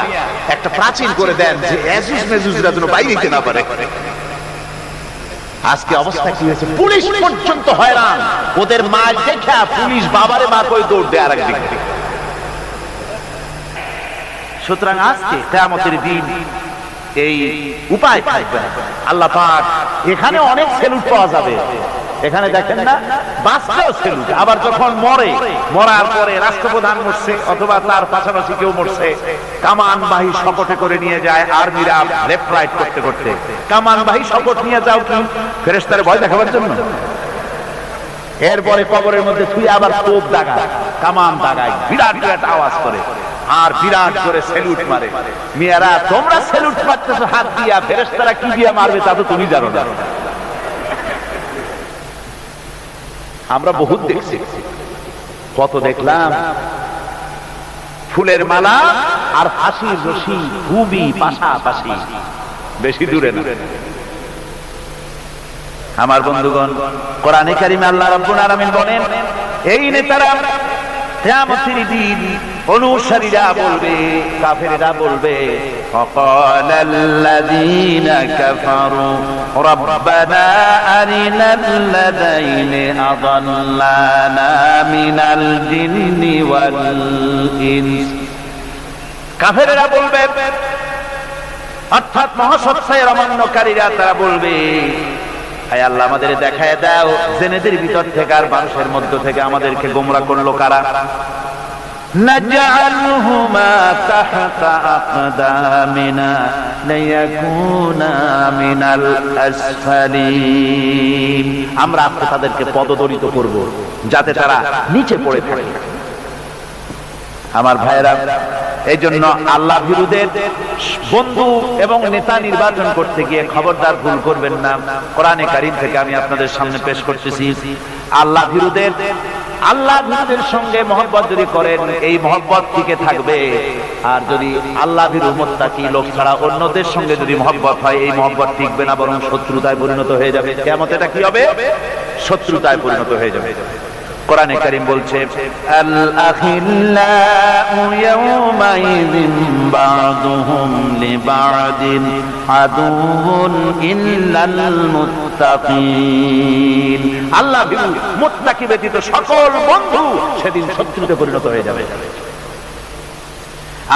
একটা প্রাচীর করে দেন যে ইয়াজুজ মাজুজরা যেন বাইরে যেতে না পারে। আজকে অবস্থা কি হয়েছে, পুলিশ পর্যন্ত হয়রান, ওদের মার দেখা পুলিশ বাবারে মা কই দৌড় দেয় আরেক দিকে। সুতরাং আজকে কিয়ামতের দিন এই উপায় থাকবে না। আল্লাহ পাক এখানে অনেক সেলুট পাওয়া যাবে, এখানে দেখেন না বাঁচলেও সেলুট, আবার যখন মরার পরে রাষ্ট্রপ্রধান মরছে অথবা তার পাশাপাশি কেউ মরছে, কামানবাহী শকটে করে নিয়ে যায় আর্মিরা লেফট রাইট করতে করতে। কামানবাহী শকট নিয়ে যাও কি ফেরেশতারে ভয় দেখাবার জন্য? এরপরে কবরের মধ্যে তুই আবার তোপ দাগায়, কামান দাগায়, বিরাট বিরাট আওয়াজ করে আর বিরাট করে সেলুট মারে। মেয়েরা তোমরা সেলুট মারতেছো হাত দিয়া, ফেরেশতারা কি দিয়া মারবে তা তো তুমি জানো না। আমরা বহুত দেখছি, কত দেখলাম, ফুলের মালা আর ফাঁসির রশি খুবই পাশাপাশি, বেশি দূরে না। আমার বন্ধুগণ, কোরআনে কারিমে আল্লাহ রাব্বুল আলামিন বলেন এই নেতারা কিয়ামতের দিন অনুসারীরা বলবে, কাফেররা বলবে ফাকালাল্লাযীনা কাফারু রাব্বানা আরিনাল্লাযীনা আযাল্লানা মিনাল জিন্নি ওয়াল ইনস। কাফেররা বলবে, অর্থাৎ মহাসত্যায়ের অমান্যকারীরা তারা বলবে হায় আল্লাহ আমাদের দেখায় দাও জেনেদের ভিতর থেকে আর মানুষের মধ্য থেকে আমাদেরকে গোমরা করলো কারা। নাজআলহুমা তাহতা আকদামিনা লিয়াকুনা মিনাল আসফালিন, আমরা আজকে তাদেরকে পদদলিত করব যাতে তারা নিচে পড়ে থাকে। আমার ভাইয়েরা, এই জন্য আল্লাহ বিরুদ্ধের বন্ধু এবং নেতা নির্বাচন করতে গিয়ে খবরদার ভুল করবেন না। কোরআনে কারীম থেকে আমি আপনাদের সামনে পেশ করতেছি, আল্লাহ বিরুদ্ধের সঙ্গে মহব্বত যদি করেন এই মহব্বত টিকে থাকবে, আর যদি আল্লাহ ভীরু মুত্তাকি লোক ছাড়া অন্যদের সঙ্গে যদি মহব্বত হয় এই মহব্বত টিকবে না, বরং শত্রুতায় পরিণত হয়ে যাবে। কিয়ামতে এটা কি হবে? শত্রুতায় পরিণত হয়ে যাবে। কোরআনে কারীম বলছে আল আখিল্লাউ ইয়াওমাইযিন বা'দুহুম লিবা'দিন আদুউন ইল্লাল মুত্তাকিন। আল্লাহ ভীরু মুত্তাকি ব্যতীত সকল বন্ধু সেদিন শত্রুতে পরিণত হয়ে যাবে,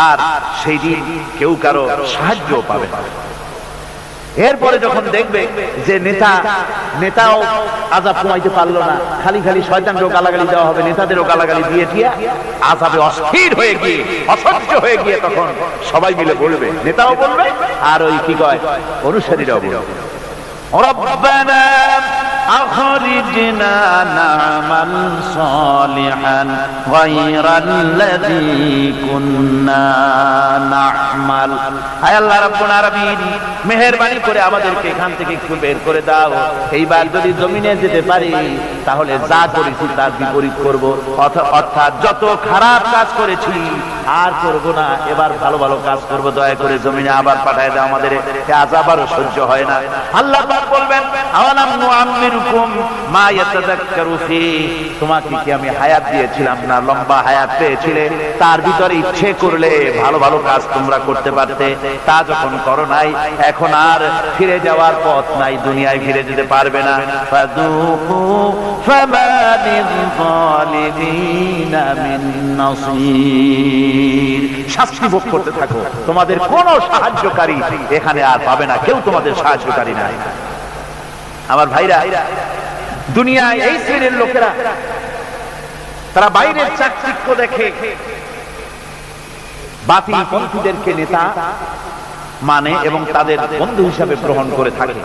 আর সেই দিন কেউ কারো সাহায্য পাবে না। এরপরে যখন দেখবে যে নেতাও আযাব কমাইতে পারলো না, খালি শয়তানকেও গালাগালি দেওয়া হবে, নেতাদেরও গালাগালি দিয়ে আযাবে অস্থির হয়ে গিয়ে অসহ্য হয়ে গিয়ে তখন সবাই মিলে বলবে, নেতাও বলবে আর ওই কি কয় অনুসারীরাও বলবে রব্বানা আখরিজনা না'মাল সালিহান গায়রাল্লাযী কুন্না না'মাল। হে আল্লাহ রাব্বুল আলামিন, মেহেরবানি করে আমাদেরকে এখান থেকে একটু বের করে দাও। এইবার যদি জমিনে যেতে পারি তাহলে যা করেছি তার বিপরীত করব, অর্থাৎ যত খারাপ কাজ করেছি আর করব না, এবার ভালো ভালো কাজ করব। দয়া করে জমিনে আবার পাঠায় দাও, আমাদের আযাব আর সহ্য হয় না। আল্লাহ পাক বলবেন আওয়ালাম নুআম্মিরু মিনকুম মা ইয়াতাযাক্কারু ফি, তোমাকে কি আমি হায়াত দিয়েছিলাম না, লম্বা হায়াত পেয়েছিলে, তার ভিতরে ইচ্ছে করলে ভালো ভালো কাজ তোমরা করতে পারতে, তা যখন করো নাই, এখন আর ফিরে যাওয়ার পথ নাই, দুনিয়ায় ফিরে যেতে পারবে না। ফাযুকু ফামা লিয-যালিমিনা মিন নাসীর, শাস্তি ভোগ করতে থাকো, তোমাদের কোনো সাহায্যকারী এখানে আর পাবে না, কেউ তোমাদের সাহায্যকারী নাই। আমার ভাইরা, দুনিয়ায় এই শ্রেণীর লোকেরা তারা বাইরের চাকচিক্য দেখে বাতিল পন্থীদেরকে নেতা মানে এবং তাদের বন্ধু হিসাবে গ্রহণ করে থাকে,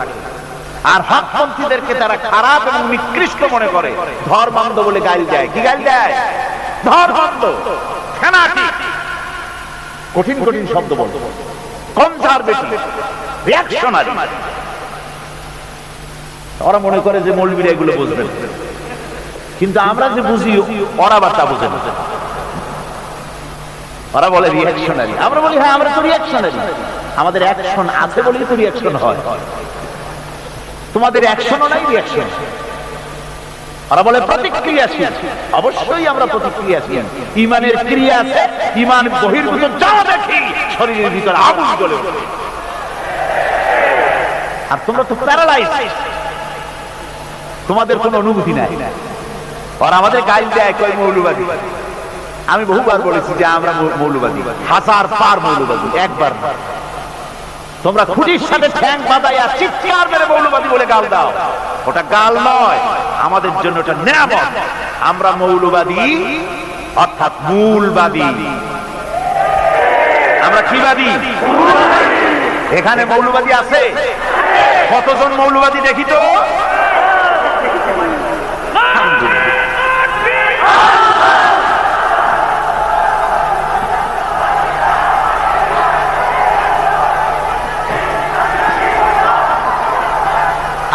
আর হকপন্থীদেরকে তারা খারাপ এবং নিকৃষ্ট মনে করে, ধর্মান্ধ বলে গালি দেয়। কি গালি দেয়? ধর্মান্ধ, ফ্যানাটিক, কঠিন কঠিন শব্দ বলতো, কনজারভেটিভ, রিঅ্যাকশনারি। ওরা মনে করে যে মৌলবীরা এগুলো বুঝবেন, কিন্তু আমরা যে বুঝি ওরা বা তা বুঝে না। ওরা বলে রিঅ্যাকশনারি, আমরা বলি হ্যাঁ আমরা তো রিঅ্যাকশনারি, আমাদের অ্যাকশন আছে বলেই তো রিঅ্যাকশন হয়, তোমাদের অ্যাকশনও নাই, রিঅ্যাকশন। ওরা বলে প্রতিক্রিয়াশীল, অবশ্যই আমরা প্রতিক্রিয়াশীল, ঈমানের ক্রিয়া আছে, ঈমান বহির্ভূত যা দেখি শরীরের ভিতর আগুন জ্বলে ওঠে। আর তোমরা তো প্যারালাইজ, তোমাদের কোনো অনুভূতি নাই। ওরা আমাদের গাইল দেয় কয় মৌলবাদী। আমি বহুবার বলেছি যে আমরা মৌলবাদী, হাজার পার মৌলবাদী, একবার না। তোমরা খুঁটির সাথে ঠ্যাং বাঁধাইয়া চিৎকার মেরে মৌলবাদী বলে গাল দাও, ওটা গাল নয়, আমাদের জন্য ওটা নিয়ামত। আমরা মৌলবাদী অর্থাৎ মূলবাদী। আমরা কি বাদী? এখানে মৌলবাদী আছে? কতজন মৌলবাদী দেখি তো?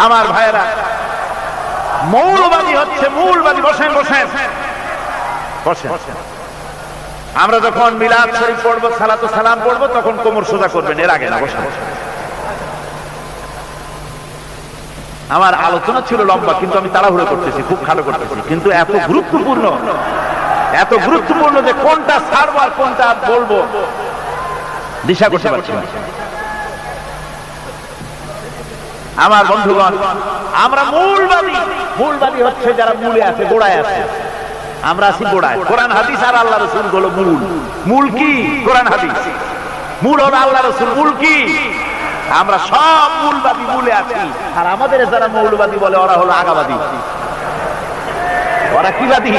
আমার ভাইয়েরা, মৌলবাদী হচ্ছে মূলবাদী। বসেন বসেন বসেন। আমরা যখন মিলাদ শরীফ পড়বো, সালাতু সালাম পড়বো, তখন কোমর সোজা করবেন, এর আগে না। বসেন। আমার আলোচনা ছিল লম্বা, কিন্তু আমি তাড়াহুড়ো করতেছি, খুব খাটো করতেছি, কিন্তু এত গুরুত্বপূর্ণ, এত গুরুত্বপূর্ণ যে কোনটা ছাড়বো আর কোনটা বলবো দিশা করতে পারছি না। আমার বন্ধুগণ, আমরা মূলবাদী। মূলবাদী হচ্ছে যারা মূলে আছে, গোড়ায় আছে। আমরা আছি গোড়ায়। কোরআন হাদিস আর আল্লাহ রাসূল হলো মূল। মূল কি? কোরআন হাদিস। মূল হলো আল্লাহ রাসূল। মূল কি? আমরা সব মূলবাদী, মূলে আছি। আর আমাদের যারা মৌলবাদী বলে, ওরা হলো আগাবাদী। ওরা কি বাদী?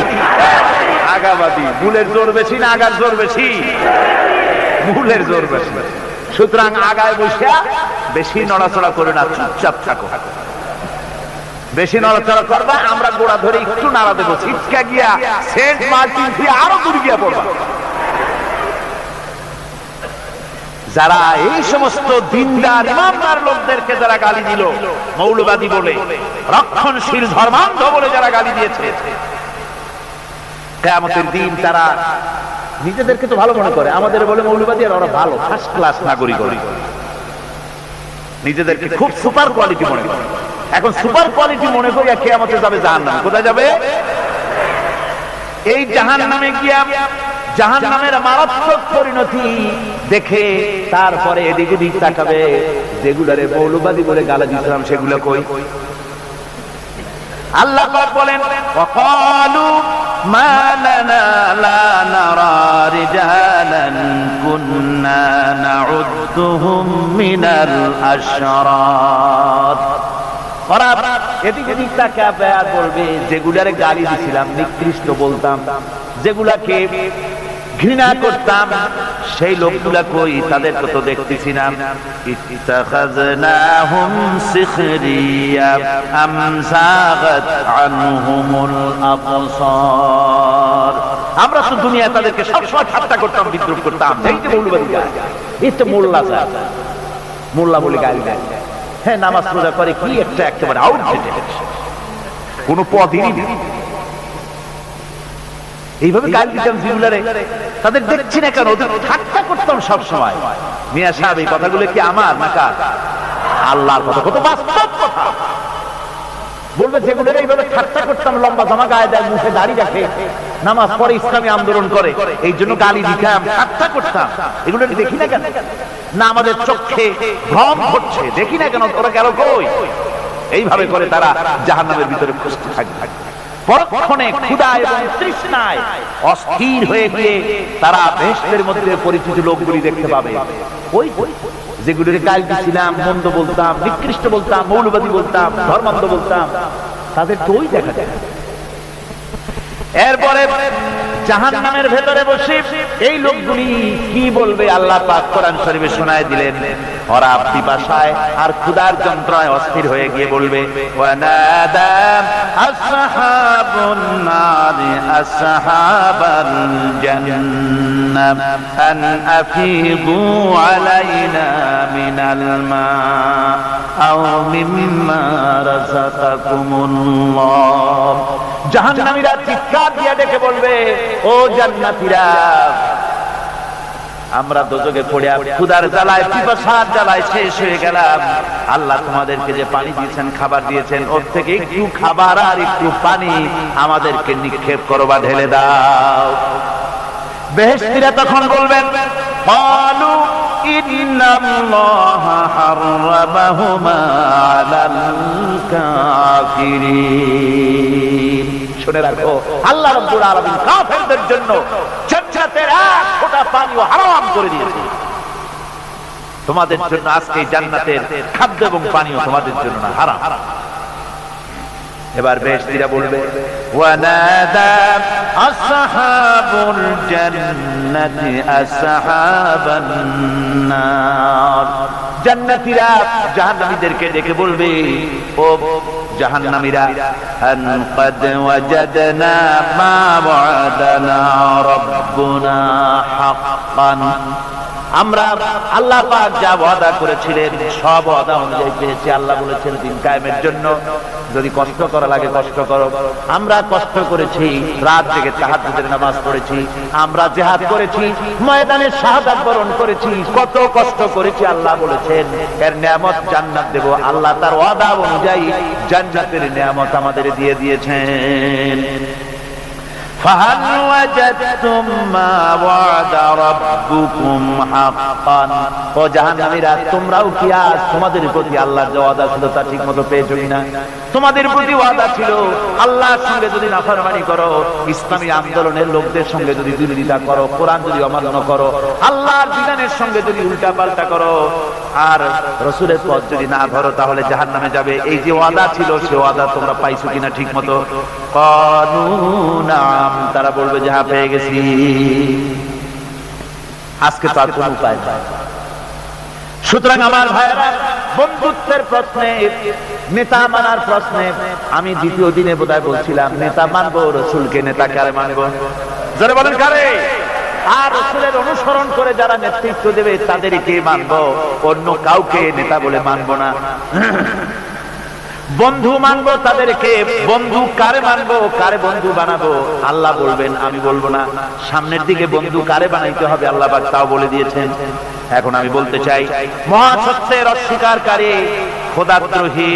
আগাবাদী। মূলের জোর বেশি না আগার জোর বেশি? মূলের জোর বেশি। সুতরাং আগায় বসে বেশি নড়াচড়া করে না, চুপচাপ থাকো। বেশি নড়াচড়া করবা, আমরা গোড়া ধরে একটু নাড়া দেবো, ছিটকা গিয়া সেন্ট মার্টিন দিয়ে আরো দূর গিয়া পড়বা। যারা এই সমস্ত দিনদার ইমানদার লোকদেরকে যারা গালি দিল মৌলবাদী বলে, রক্ষণশীল ধর্মান্ধ বলে যারা গালি দিয়েছে, কিয়ামতের দিন তারা নিজেদেরকে তো ভালো মনে করে, আমাদের বলে মৌলবাদী, আর ওরা ভালো ফার্স্ট ক্লাস নাগরিক, নিজেদেরকে খুব সুপার কোয়ালিটি মনে করে। এখন সুপার কোয়ালিটি মনে করিয়া কিয়ামতে যাবে জাহান্নামে। কোথায় যাবে? এই জাহান্নামে গিয়া জাহান্নামের মারাত্মক পরিণতি দেখে তারপরে এদিক ওদিক তাকাবে, যেগুলারে মৌলবাদী বলে গালি দিয়েছিলাম সেগুলো কই? আল্লাহ পাক বলেন, ওয়াকালু মা লানা লা নারা রিজালান কুননা নাউদ্দুহুম মিনাল আশরার। ওরা এদিক ওদিক তাকাবে আর বলবে, যেগুলারে গালি দিছিলাম, নিকৃষ্ট বলতাম, যেগুলাকে ঘৃণা করতাম, সেই লোকগুলা কই? তাদেরকে তো দেখতেছি না। ইত্তাখাযনাহুম সিখরিয়া আম যাগাত আনহুমুল আবসার। আমরা তো দুনিয়ায় তাদেরকে সবসময় ঠাট্টা করতাম, বিদ্রুপ করতাম। এই যে মৌলবাদী গালি, এই তো মোল্লা স্যার, মোল্লা বলে গালি দেয়। হ্যাঁ, নামাজ রোজা করে, কি একটা একেবারে আউটডেটেড, কোনো পদই নেই। এইভাবে গালি দিতাম যেগুলারে, তাদের দেখছি না কেন? ওদের ঠাট্টা করতাম সব সময়। মিয়া সাহেব, এই কথাগুলো কি আমার না কার? আল্লাহর কথা, কত বাস্তব কথা। বলবে যেগুলো এইভাবে ঠাট্টা করতাম, লম্বা জামা গায়ে দেয়, মুখে দাড়ি রাখে, নামাজ পড়ে, ইসলামী আন্দোলন করে, এই জন্য গালি দিতাম, ঠাট্টা করতাম, এগুলো দেখি না কেন? না আমাদের চোখে ভ্রম ঘটছে, দেখি না কেন? ওরা গেল কই? এইভাবে করে তারা জাহান্নামের ভিতরে খুঁজতে থাকবে। পরক্ষণে ক্ষুধা এবং তৃষ্ণায় অস্থির হয়ে গিয়ে তারা বেহেশতের মধ্যে পরিচিত লোকগুলি দেখতে পাবে। ওই যেগুলির গাল দিছিলাম, মন্দ বলতাম, নিকৃষ্ট বলতাম, মৌলবাদী বলতাম, ধর্মান্ধ বলতাম, তাদের তো ওই দেখা যায়। এরপরে জাহান্নামের ভেতরে বসে এই লোকগুলি কি বলবে আল্লাহ পাক কোরআন শরীফে শোনায় দিলেন। ওরা পিপাসায় আর ক্ষুধার যন্ত্রণায় অস্থির হয়ে গিয়ে বলবে, ওয়ানাদা আসহাবুন নারি আসহাবাল জান্নাহ আন আফিদু আলাইনা মিনাল মা আও মিম্মা রাযাকাকুমুল্লাহ। জাহান্নামীরা চিৎকার দিয়ে ডেকে বলবে, ও জান্নাতীরা, আমরা দোজখে পড়ে ক্ষুধার জ্বালায়, পিপাসার জ্বালায় শেষ হয়ে গেলাম। আল্লাহ তোমাদেরকে যে পানি দিয়েছেন, খাবার দিয়েছেন, ওর থেকে একটু খাবার আর একটু পানি আমাদেরকে নিক্ষেপ করো বা ঢেলে দাও। বেহেশতীরা তখন বলবেন, ক্বালু ইন্নাল্লাহা হাররামাহুমা আলাল কাফিরিন। শুনে রাখো, আল্লাহ রাব্বুল আলামিন কাফেরদের জন্য জান্নাতের এক ফোঁটা পানিও হারাম করে দিয়েছে। তোমাদের জন্য আজকে জান্নাতের খাদ্য এবং পানীয় তোমাদের জন্য না, হারাম। এবার বেহেশতীরা বলবে, ওয়ানাদা আসহাবুল জান্নাতি আসহাবান নার। জান্নাতীরা জাহান্নামীদেরকে ডেকে বলবে, ও জাহান্নামীরা, আন ক্বাদ ওয়াজাদনা মা ওয়াদানা রাব্বুনা হাক্কান। আমরা আল্লাহ পাক যা ওয়াদা করেছিলেন সব ওয়াদা অনুযায়ী পেয়েছি। আল্লাহ বলেছেন দিন কায়েমের জন্য যদি কষ্ট করা লাগে কষ্ট করো। আমরা কষ্ট করেছি, রাত জেগে তাহাজ্জুদের নামাজ পড়েছি, আমরা জিহাদ করেছি, ময়দানে শাহাদাত বরণ করেছি, কত কষ্ট করেছি। আল্লাহ বলেছেন এর নিয়ামত জান্নাত দেব। আল্লাহ তার ওয়াদা অনুযায়ী জান্নাতের নিয়ামত আমাদের দিয়ে দিয়েছেন। ফাহাল ওয়াজাদতুম মা ওয়াদা রাব্বুকুম হাক্কান। ও জাহান্নামীরা, তোমরাও কি আজ তোমাদের প্রতি আল্লাহর যে ওয়াদা ছিল তা ঠিকমতো পেয়েছো কিনা? তোমাদের প্রতি ওয়াদা ছিল আল্লাহর সঙ্গে যদি নাফরমানি করো, ইসলামী আন্দোলনের লোকদের সঙ্গে যদি বিরোধিতা করো, কোরআন যদি অমান্য করো, আল্লাহর বিধানের সঙ্গে যদি উল্টা পাল্টা করো, আর রাসূলের পথ যদি না ধরো, তাহলে জাহান্নামে যাবে। এই যে ওয়াদা ছিল সে ওয়াদা তোমরা পাইছো কিনা ঠিকমতো? ক্বালু নাম। তারা বলবে যে হ্যাঁ পেয়ে গেছি। আজকে তো আর কোনো উপায় নেই। সুতরাং আমার ভাইয়েরা, বন্ধুত্বের প্রশ্নে, নেতা মানার প্রশ্নে আমি দ্বিতীয় দিনে বোধহয় বলছিলাম, নেতা মানবো রাসূলকে, নেতা কারে মানবো? যারা বলেন কারে? আর রাসূলের অনুসরণ করে যারা নেতৃত্ব দেবে তাদেরকে মানবো, অন্য কাউকে নেতা বলে মানবো না। বন্ধু মানবো তাদেরকে, বন্ধু কারে মানবো, কারে বন্ধু বানাবো আল্লাহ বলবেন, আমি বলবো না। সামনের দিকে বন্ধু কারে বানাইতে হবে আল্লাহ পাক তাও বলে দিয়েছেন। এখন আমি বলতে চাই, মহাসত্যের অস্বীকারী, খোদাদ্রোহী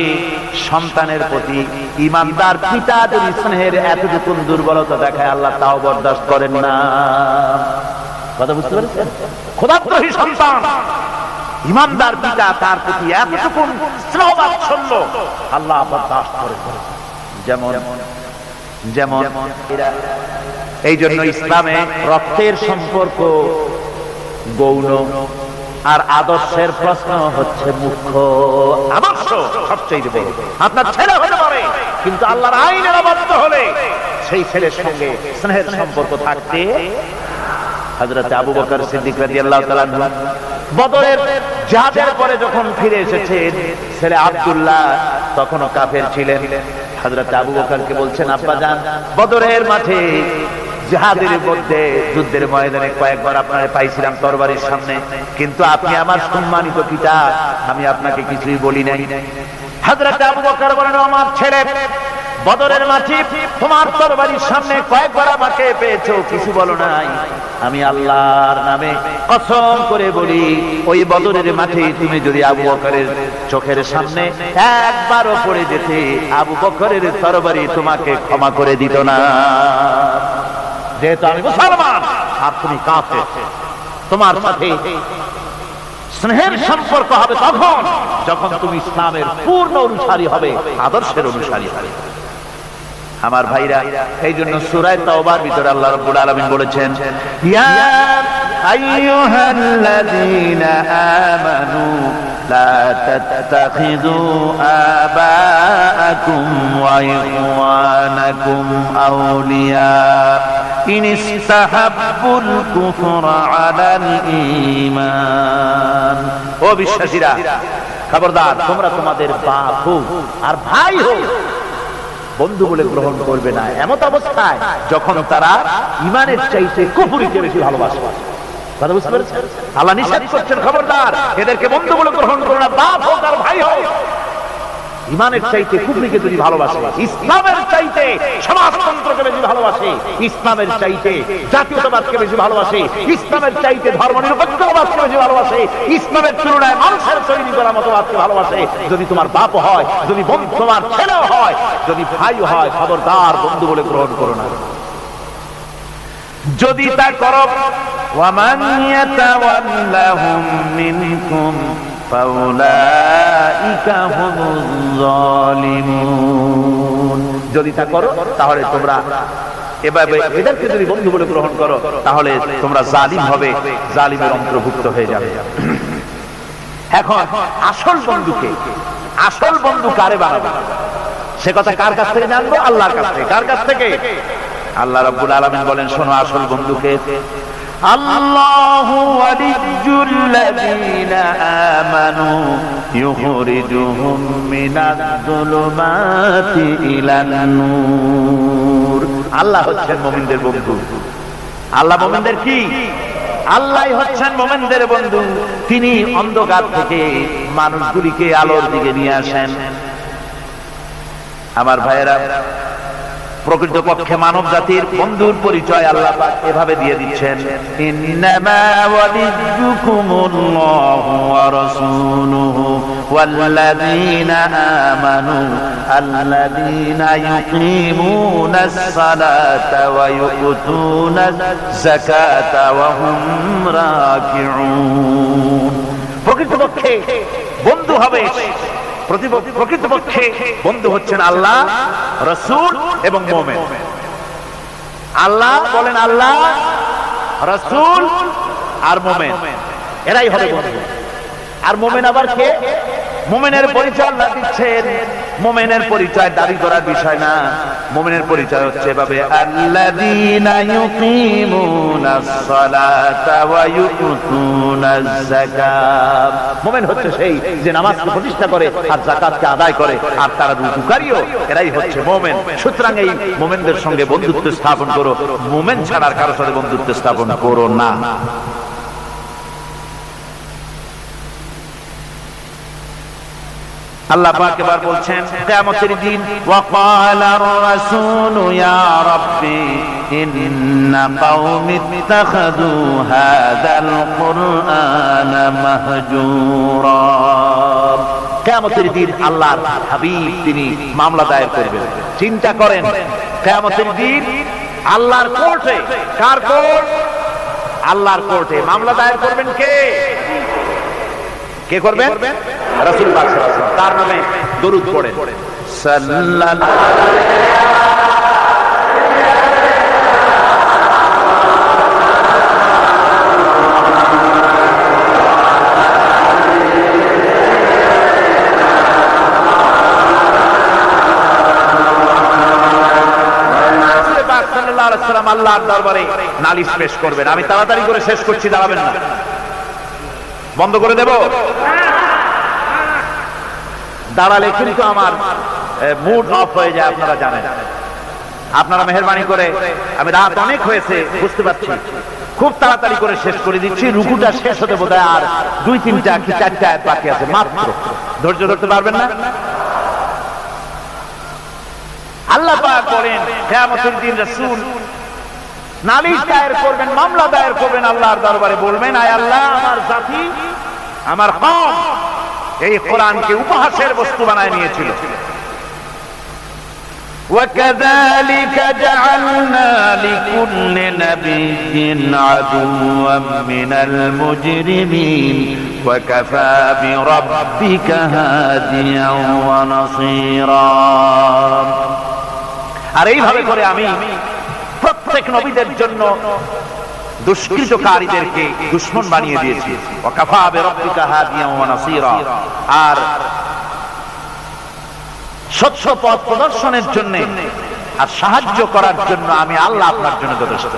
সন্তানের প্রতি ঈমানদার পিতা যদি স্নেহের এতটুকু দুর্বলতা দেখায়, আল্লাহ তাও বরদাস্ত করেন না। কথা বুঝতে পেরেছেন? খোদাদ্রোহী সন্তান, ঈমানদার পিতা, তার প্রতি এতটুকু স্নেহ বাৎসল্য আল্লাহ বরদাস্ত করেন। যেমন যেমন এই জন্য ইসলামে রক্তের সম্পর্ক গৌণ, আর আদর্শের প্রশ্ন হচ্ছে মুখ্য। আদর্শ সবচেয়ে বড়। আপনার ছেলে হতে পারে, কিন্তু আল্লাহর আইনের অবাধ্য হলে সেই ছেলের সঙ্গে স্নেহের সম্পর্ক থাকতে। হযরত আবু বকর সিদ্দিক রাদিয়াল্লাহু তাআলা আনহু বদরের জিহাদের পরে যখন ফিরে এসেছেন, ছেলে আব্দুল্লাহ তখনও কাফের ছিলেন। হযরত আবু বকরকে বলছেন, আব্বাজান, বদরের মাঠে জিহাদের মধ্যে যুদ্ধের ময়দানে কয়েকবার আপনাকে পাইছিলাম তরবারির সামনে, কিন্তু আপনি আমার সম্মানিত পিতা, আমি আপনাকে কিছুই বলি নাই। হযরত আবু বকর বলেন, আমার ছেলে বদরের মাঠে তোমার তরবারির সামনে কয়েকবার আমাকে পেয়েছো, কিছু বলো নাই। আমি আল্লাহর নামে কসম করে বলি, ওই বদরের মাঠে তুমি যদি আবু বকরের চোখের সামনে একবারও পড়ে যেতে, আবু বকরের তরবারি তোমাকে ক্ষমা করে দিত না। যেহেতু আমি মুসলমান আর তুমি কাফের, তোমার সাথে স্নেহের সম্পর্ক হবে তখন যখন তুমি ইসলামের পূর্ণ অনুসারী হবে, আদর্শের অনুসারী হবে। আমার ভাইরা, এই জন্য সূরা তাওবার ভিতরে আল্লাহ রাব্বুল আলামিন বলেছেন, ইয়া আইয়ুহাল্লাযীনা আমানু লা তাত্তাখিযু আবাআকুম ওয়া ইখওয়ানাকুম আউলিয়া ইন ইসতাহাব্বুল কুফরা আলাল ঈমান। ও বিশ্বাসীরা, খবরদার, তোমরা তোমাদের বাপ হোক আর ভাই হোক বন্ধু বলে গ্রহণ করবে না এমত অবস্থায় যখন তারা ঈমানের চাইতে কুফরিকে বেশি ভালোবাসে। কথা বুঝতে পেরেছেন? আল্লাহ নিষেধ করছেন, খবরদার, এদেরকে বন্ধু বলে গ্রহণ করো না, বাপ হোক আর ভাই হোক। ঈমানের চাইতে কুফরিকে যদি ভালোবাসে, ইসলামের চাইতে সমাজতন্ত্রকে বেশি ভালোবাসে, ইসলামের চাইতে জাতীয়তাবাদকে বেশি ভালোবাসে, ইসলামের চাইতে ধর্মনিরপেক্ষতাবাদকে বেশি ভালোবাসে, ইসলামের তুলনায় মানুষের তৈরি করা মতবাদকে ভালোবাসে, যদি তোমার বাপ হয়, যদি তোমার ছেলেও হয়, যদি ভাই হয়, খবরদার বন্ধু বলে গ্রহণ করো না। যদি তা করো, ওয়ামান ইয়াতাওয়াল্লাহুম মিনকুম ফাউলাইকা হুমুজ জালিমুন। যদি তা করো তাহলে তোমরা এভাবে এদেরকে যদি বন্ধু বলে গ্রহণ করো তাহলে তোমরা জালিম হবে, জালিমের অন্তর্ভুক্ত হয়ে যাবে। এখন আসল বন্ধু কারে বানাবে সে কথা কার কাছ থেকে জানবো? আল্লাহর কাছ থেকে। কার কাছ থেকে? আল্লাহ রাব্বুল আলামিন বলেন, শোনো আসল বন্ধুকে, আল্লাহু ওয়ালিয়্যুল্লাযীনা আমানু ইউখরিজুহুম মিনাজ যুলুমাতি ইলান নূর। আল্লাহ হচ্ছেন মুমিনদের বন্ধু। আল্লাহ মুমিনদের কি? আল্লাহই হচ্ছেন মুমিনদের বন্ধু। তিনি অন্ধকার থেকে মানুষগুলিকে আলোর দিকে নিয়ে আসেন। আমার ভাইয়েরা, প্রকৃতপক্ষে মানব জাতির বন্ধুর পরিচয় আল্লাহ পাক এভাবে দিয়ে দিচ্ছেন, ইন্নামা ওয়ালিয়্যুকুমুল্লাহু ওয়া রাসূলুহু ওয়াল্লাযীনা আমানু আল্লাযীনা ইউকিমুনাস সালাতা ওয়া ইউতুনাজ যাকাতা ওয়া হুম রাকিউন। প্রকৃতপক্ষে বন্ধু হবে, প্রকৃতপক্ষে বন্ধু হচ্ছেন আল্লাহ, রাসূল এবং মুমিন। আল্লাহ বলেন, আল্লাহ, রাসূল আর মুমিন, এরাই হবে বন্ধু। আর মুমিন আবার কে? মুমিনের পরিচয় আল্লাহ দিচ্ছেন। মুমিনের পরিচয় দাবি করার বিষয় না। মুমিনের পরিচয় হচ্ছে এভাবে, আল্লাযীনা ইউকিমুনাস সালাতা ওয়া ইউতুনাজ যাকাত। মুমিন হচ্ছে সেই যে নামাজকে প্রতিষ্ঠা করে আর যাকাতকে আদায় করে, আর তারা রুকুকারীও, এরাই হচ্ছে মুমিন। সুতরাং এই মুমিনদের সঙ্গে বন্ধুত্ব স্থাপন করো, মুমিন ছাড়া কারোর সাথে বন্ধুত্ব স্থাপন করো না। আল্লাহ পাক এবার বলছেন কিয়ামতের দিন, ওয়াকালার রাসূলু ইয়া রাব্বি ইন্না কওমি ইত্তাখাযু হাযাল কুরআনা মাহজুরা। কিয়ামতের দিন আল্লাহর হাবিব তিনি মামলা দায়ের করবেন। চিন্তা করেন, কিয়ামতের দিন আল্লাহর কোর্টে, কার কোর্ট? আল্লাহর কোর্টে মামলা দায়ের করবেন কে? কে করবেন? রাসূল পাক সাল্লাল্লাহু আলাইহি ওয়াসাল্লাম। তার নামে দরুদ পড়েন, সাল্লাল্লাহু আল্লাহর দরবারে নালিশ পেশ করবেন। আমি তাড়াতাড়ি করে শেষ করছি, দাঁড়াবেন না, বন্ধ করে দেব। দাঁড়ালে কিন্তু আমার মুড অফ হয়ে যায়, আপনারা জানেন। আপনারা মেহেরবানি করে, আমি রাত অনেক হয়েছে বুঝতে পারছি, খুব তাড়াতাড়ি করে শেষ করে দিচ্ছি। রুকুটা শেষ হতে বোধহয় আর 2-3টা কি 4টা আয়াত বাকি আছে মাত্র। ধৈর্য ধরতে পারবেন না? কিয়ামতের দিন রাসূল নালিশ দায়ের করবেন, মামলা দায়ের করবেন আল্লাহর দরবারে, বলবেন আয় আল্লাহ, আমার জাতি, আমার কওম এই কোরআনকে উপহাসের বস্তু বানায় নিয়েছিল। وكذلك جعلنا لكل نبي عدوا من المجرمين وكفى بربك هاديا ونصيرا। আর এইভাবে করে আমি প্রত্যেক নবীদের জন্য দুষ্কৃতকারীদেরকে দুশমন বানিয়ে দিয়েছি। ওয়াকাফা বিরাব্বিকা হাদিয়া ওয়া নাসীরা, আর সত্য পথ প্রদর্শনের জন্য আর সাহায্য করার জন্য আমি আল্লাহ আপনার জন্য যথেষ্ট।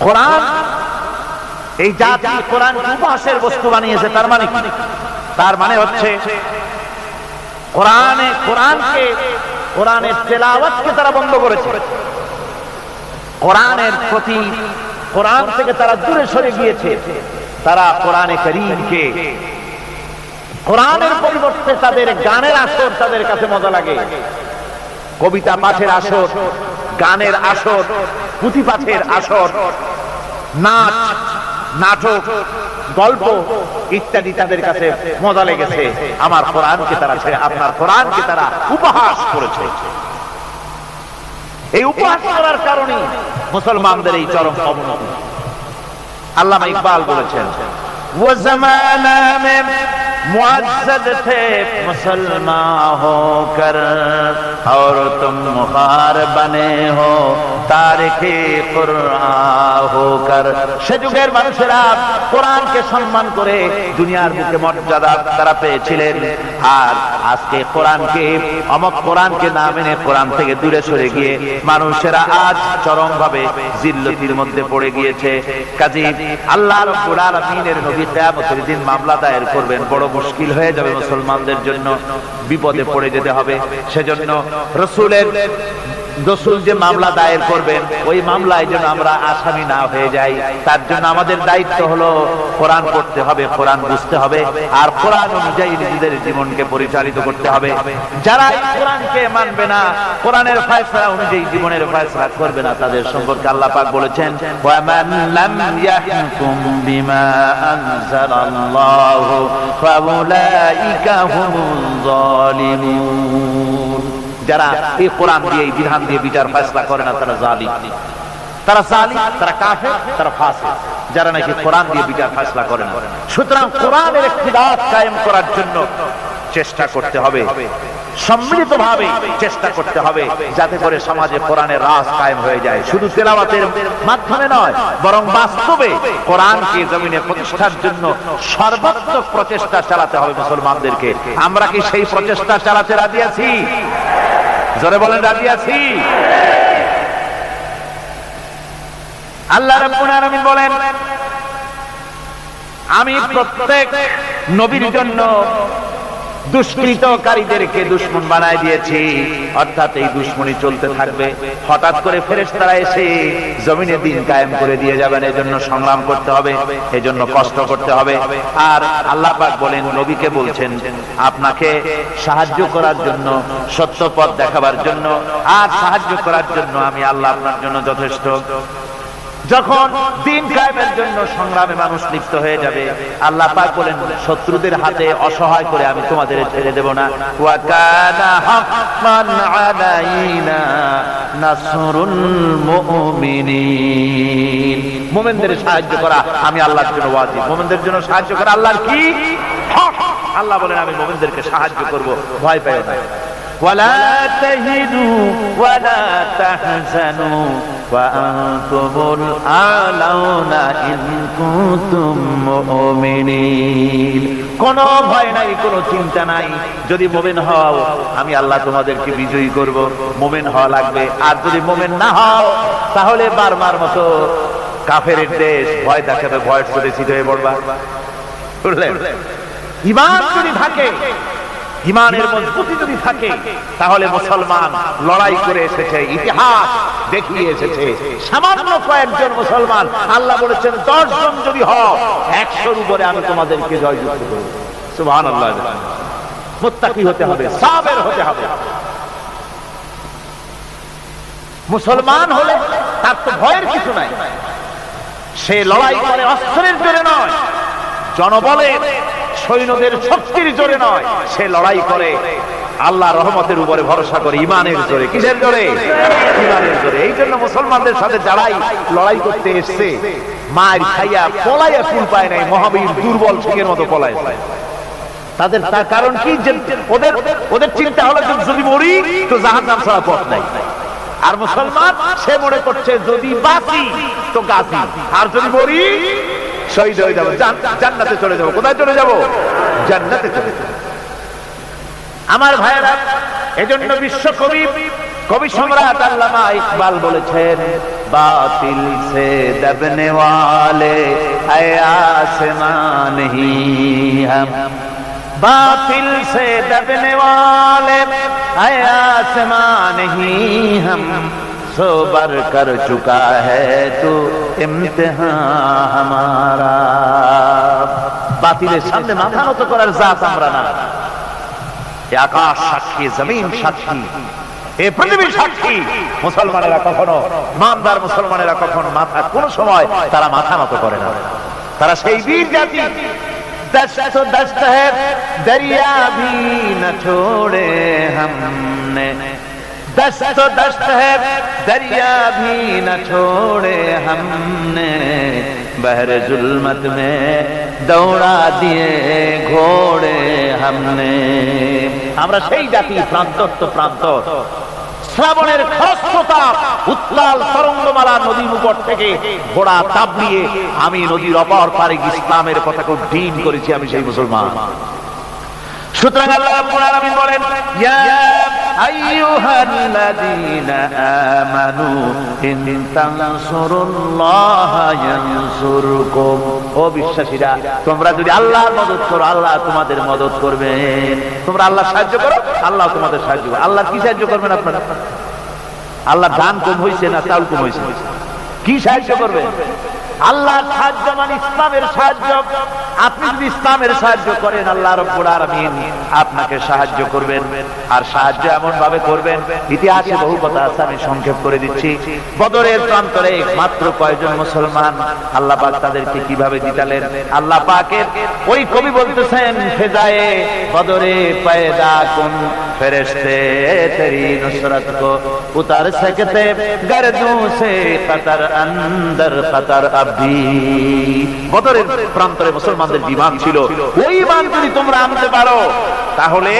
কোরআন, এই জাতি কোরআন উপহাসের বস্তু বানিয়েছে, তার মানে কি? তার মানে হচ্ছে কোরআনের তেলাওয়াতকে তারা বন্ধ করেছে, কোরআনের প্রতি, কোরআন থেকে তারা দূরে সরে গিয়েছে। তারা কোরআনে কারীমকে, কোরআনের পরিবর্তে তাদের গানের আসর তাদের কাছে মজা লাগে, কবিতা পাঠের আসর, গানের আসর, পুঁথি পাঠের আসর, নাচ, নাটক, গল্প ইত্যাদি তাদের কাছে মজা লেগেছে। আমার কোরআনকে তারা, আপনার কোরআনকে তারা উপহাস করেছে। এই উপহাস করার কারণে মুসলমানদের এই চরম অবনতি। আল্লামা ইকবাল বলেছেন, वो जमाना में मुअज़्ज़ज़ थे मुसलमान होकर और तुम मुखार बने हो तारिके कुरआन होकर। সে যুগের মানুষেরা কোরআনকে সম্মান করে দুনিয়ার বুকে মর্যাদা তারা পেয়েছিলেন, আর আজকে কোরআনকে, অমক কোরআনকে না মেনে কোরআন থেকে দূরে সরে গিয়ে মানুষেরা আজ চরমভাবে জিল্লতির মধ্যে পড়ে গিয়েছে। কাজেই আল্লাহ রাব্বুল আলামিনের নবী কিয়ামতের দিন মামলা দায়ের করবেন, বড় মুশকিল হয়ে যাবে মুসলমানদের জন্য, বিপদে পড়ে যেতে হবে। সেজন্য রসুল যে মামলা দায়ের করবেন, ওই মামলায় যেন আমরা আসামি না হয়ে যাই, তার জন্য আমাদের দায়িত্ব হলো কোরআন পড়তে হবে, কোরআন বুঝতে হবে, আর কোরআন অনুযায়ী নিজেদের জীবনকে পরিচালিত করতে হবে। যারা এই কোরআনকে মানবে না, কোরআনের ফয়সালা অনুযায়ী জীবনের ফয়সালা করবে না, তাদের সম্পর্কে আল্লাহ পাক বলেছেন, ওয়া মান লাম ইয়াহকুম বিমা আনজালাল্লাহু ফাউলাইকা হুমুয যালিমুন। যারা এই কোরআন দিয়ে, এই বিধান দিয়ে বিচার ফয়সালা করে না, তারা জালিম, তারা জালিম, তারা কাফের, তারা ফাসিক, যারা নাকি কোরআন দিয়ে বিচার ফয়সালা করে না। সুতরাং কোরআনের ইক্তিদাত কায়েম করার জন্য চেষ্টা করতে হবে, সম্মিলিতভাবে চেষ্টা করতে হবে, যাতে করে সমাজে কোরআনের রাজ কায়েম হয়ে যায়। শুধু তেলাওয়াতের মাধ্যমে নয়, বরং বাস্তবে কোরআনকে জমিনে প্রতিষ্ঠার জন্য সর্বাত্মক প্রচেষ্টা চালাতে হবে মুসলমানদেরকে। আমরা কি সেই প্রচেষ্টা চালাতে রাজি আছি? জোরে বলেন, রাজি আছি? আল্লাহ রাব্বুল আলামিন বলেন, আমি প্রত্যেক নবীর জন্য দুষ্কৃতকারীদেরকে দুশমন বানায় দিয়েছি, অর্থাৎ এই দুশমনি চলতে থাকবে। হঠাৎ করে ফেরেশতারা এসে জমিনে দিন কায়েম করে দিয়ে যাবেন, এজন্য সংগ্রাম করতে হবে, এজন্য কষ্ট করতে হবে। আর আল্লাহ পাক বলেন, নবীকে বলছেন, আপনাকে সাহায্য করার জন্য, সত্য পথ দেখাবার জন্য আর সাহায্য করার জন্য আমি আল্লাহ আপনার জন্য যথেষ্ট। যখন দিন কায়েমের জন্য সংগ্রামে মানুষ লিপ্ত হয়ে যাবে, আল্লাহ পাক বলেন, শত্রুদের হাতে অসহায় করে আমি তোমাদের ছেড়ে দেব না। ওয়া কানা হাক্কান আলাইনা নাসরুল মুমিনিন। মুমিনদের সাহায্য করা আমি আল্লাহর জন্য ওয়াজিব। মুমিনদের জন্য সাহায্য করা আল্লাহর কি হক। আল্লাহ বলেন, আমি মুমিনদেরকে সাহায্য করব, ভয় পাইও না। ولا تهنوا ولا تحزنوا وأنتم الأعلون إن كنتم مؤمنين। কোনো ভয় নাই, কোনো চিন্তা নাই, যদি মুমিন হও আমি আল্লাহ তোমাদেরকে বিজয়ী করব। মুমিন হওয়া লাগবে, আর যদি মুমিন না হও তাহলে বারবার মতো কাফেরের দেশ ভয় দেখাবে, ভয়ের সাথে সিধে হয়ে পড়বা। বুঝলেন? ঈমান যদি থাকে, ঈমানের মজবুতি যদি থাকে, তাহলে মুসলমান লড়াই করে এসেছে, ইতিহাস দেখিয়ে এসেছে। সামান্য কয়েকজন মুসলমান, আল্লাহ বলেছেন 10 জন যদি হও 100-র উপরে আমি তোমাদেরকে জয়যুক্ত করব। সুবহানাল্লাহ। মুত্তাকি হতে হবে, সাবের হতে হবে। মুসলমান হলে তার তো ভয়ের কিছু নাই, সে লড়াই করে অস্ত্রের জোরে নয়, জনবলে সৈন্যদের শক্তির জোরে নয়, সে লড়াই করে আল্লাহ রহমতের উপরে ভরসা করে, ইমানের জোরে। কিসের জোরে? ইমানের জোরে। এই জন্য মুসলমানদের সাথে যারাই লড়াই করতে এসছে মায়ের খাইয়া পলাইয়া ফুল পায় নাই, মহাবীর দুর্বল সিংহের মতো পলায় তাদের। তার কারণ কি? ওদের চিন্তা হলো যদি মরি তো জাহান্নাম ছাড়া পথ নাই। আর মুসলমান সে মনে করছে যদি বাঁচি তো গাছি, আর যদি মরি শহীদ হয়ে যাবো, জান্নাতে চলে যাবো। কোথায় চলে যাবো? জান্নাতে চলে যাবো। আমার ভাইয়েরা, এজন্য বিশ্ব কবি সম্রাট আল্লামা ইকবাল বলেছেন, বাতিল সে দবনে ওয়ালে আয়ে আসমান হি হাম, बातिल से दबने वाले आए आसमान ही हम, सो बर कर चुका है तो इम्तिहान हमारा। বাতিলের সামনে মাথা নত করার জাত আমরা না। আকাশ সাক্ষী, জমিন সাক্ষী, এই পৃথিবী সাক্ষী। মুসলমানেরা কখনো, ইমানদার মুসলমানেরা কখনো মাথা, কোন সময় তারা মাথা নত করে না। তারা সেই বীর জাতি। दस्त तो दस्त है दरिया भी न छोड़े हमने, दस्त तो दस्त है दरिया भी न छोड़े हमने, बहर जुल्मत में दौड़ा दिए घोड़े हमने। আমরা সেই জাতি, প্রান্ত প্রান্ত, শ্রাবণের খরস্রোতা উত্তাল তরঙ্গমালা নদীর উপর থেকে ঘোড়া তাবলিয়ে আমি নদীর অপর পারে ইসলামের পতাকা উড্ডীন করেছি, আমি সেই মুসলমান। সুতরাং আল্লাহ রাব্বুল আলামিন বলেন, ইয়া আইয়ুহাল্লাযীনা আমানু ইন তানসুরুল্লাহা ইয়ানসুরকুম। ও বিশ্বাসীরা, তোমরা যদি আল্লাহর মদদ করো, আল্লাহ তোমাদের মদদ করবেন। তোমরা আল্লাহর সাহায্য করো, আল্লাহ তোমাদের সাহায্য করবে। আল্লাহ কি সাহায্য করবেন আপনারা? আল্লাহ ধান কম হয়েছে না চাউল কম হয়েছে? কি সাহায্য করবেন? আল্লাহর সাহায্য মানে ইসলামের সাহায্য। আপনি যদি ইসলামের সাহায্য করেন, আল্লাহ রাব্বুল আলামিন আপনাকে সাহায্য করবেন। আর সাহায্য এমন ভাবে করবেন, ইতিহাসে বহু কথা আছে, আমি সংক্ষেপ করে দিচ্ছি। বদরের প্রান্তরে মাত্র কয়জন মুসলমান, আল্লাহ পাক তাদেরকে কিভাবে জিতালেন। আল্লাহ পাকের ওই কবি বলতেছেন, ফেজায়ে বদরে পয়দা কুন ফেরেশতে তেরি নুসরত কো উতার सकते गर्दों से कतर अंदर कतर अभी। বদরের প্রান্তরে মুসলমানদের বিমান ছিল, ওই বিমান যদি তোমরা আনতে পারো তাহলে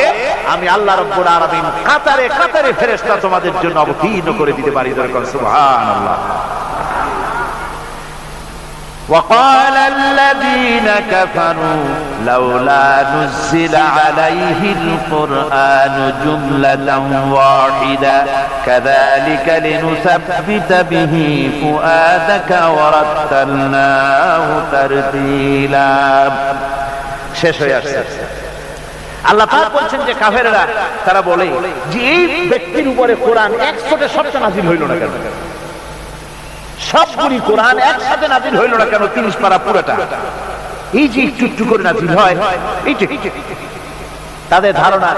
আমি আল্লাহ রাব্বুল আলামিন কাতারে কাতারে ফেরেশতা তোমাদের জন্য অবতীর্ণ করে দিতে পারি। সুবহানাল্লাহ। وقال الذين كفروا لولا نزل عليه القرآن جملة واحدة كذلك لنثبت به فؤادك ورتلناه ترتيلا। শেষ হয়ে আসছে। আল্লাহ পাক বলছেন যে কাফেররা তারা বলে যে এই ব্যক্তির উপরে কোরআন একসাথে সবটা নাযিল হইল না কেন? সবগুলি কোরআন একসাথে নাযিল হইল না কেন? 30 পারা পুরোটা এই যে একটু একটু করে নাযিল হয়, এইটা তাদের ধারণা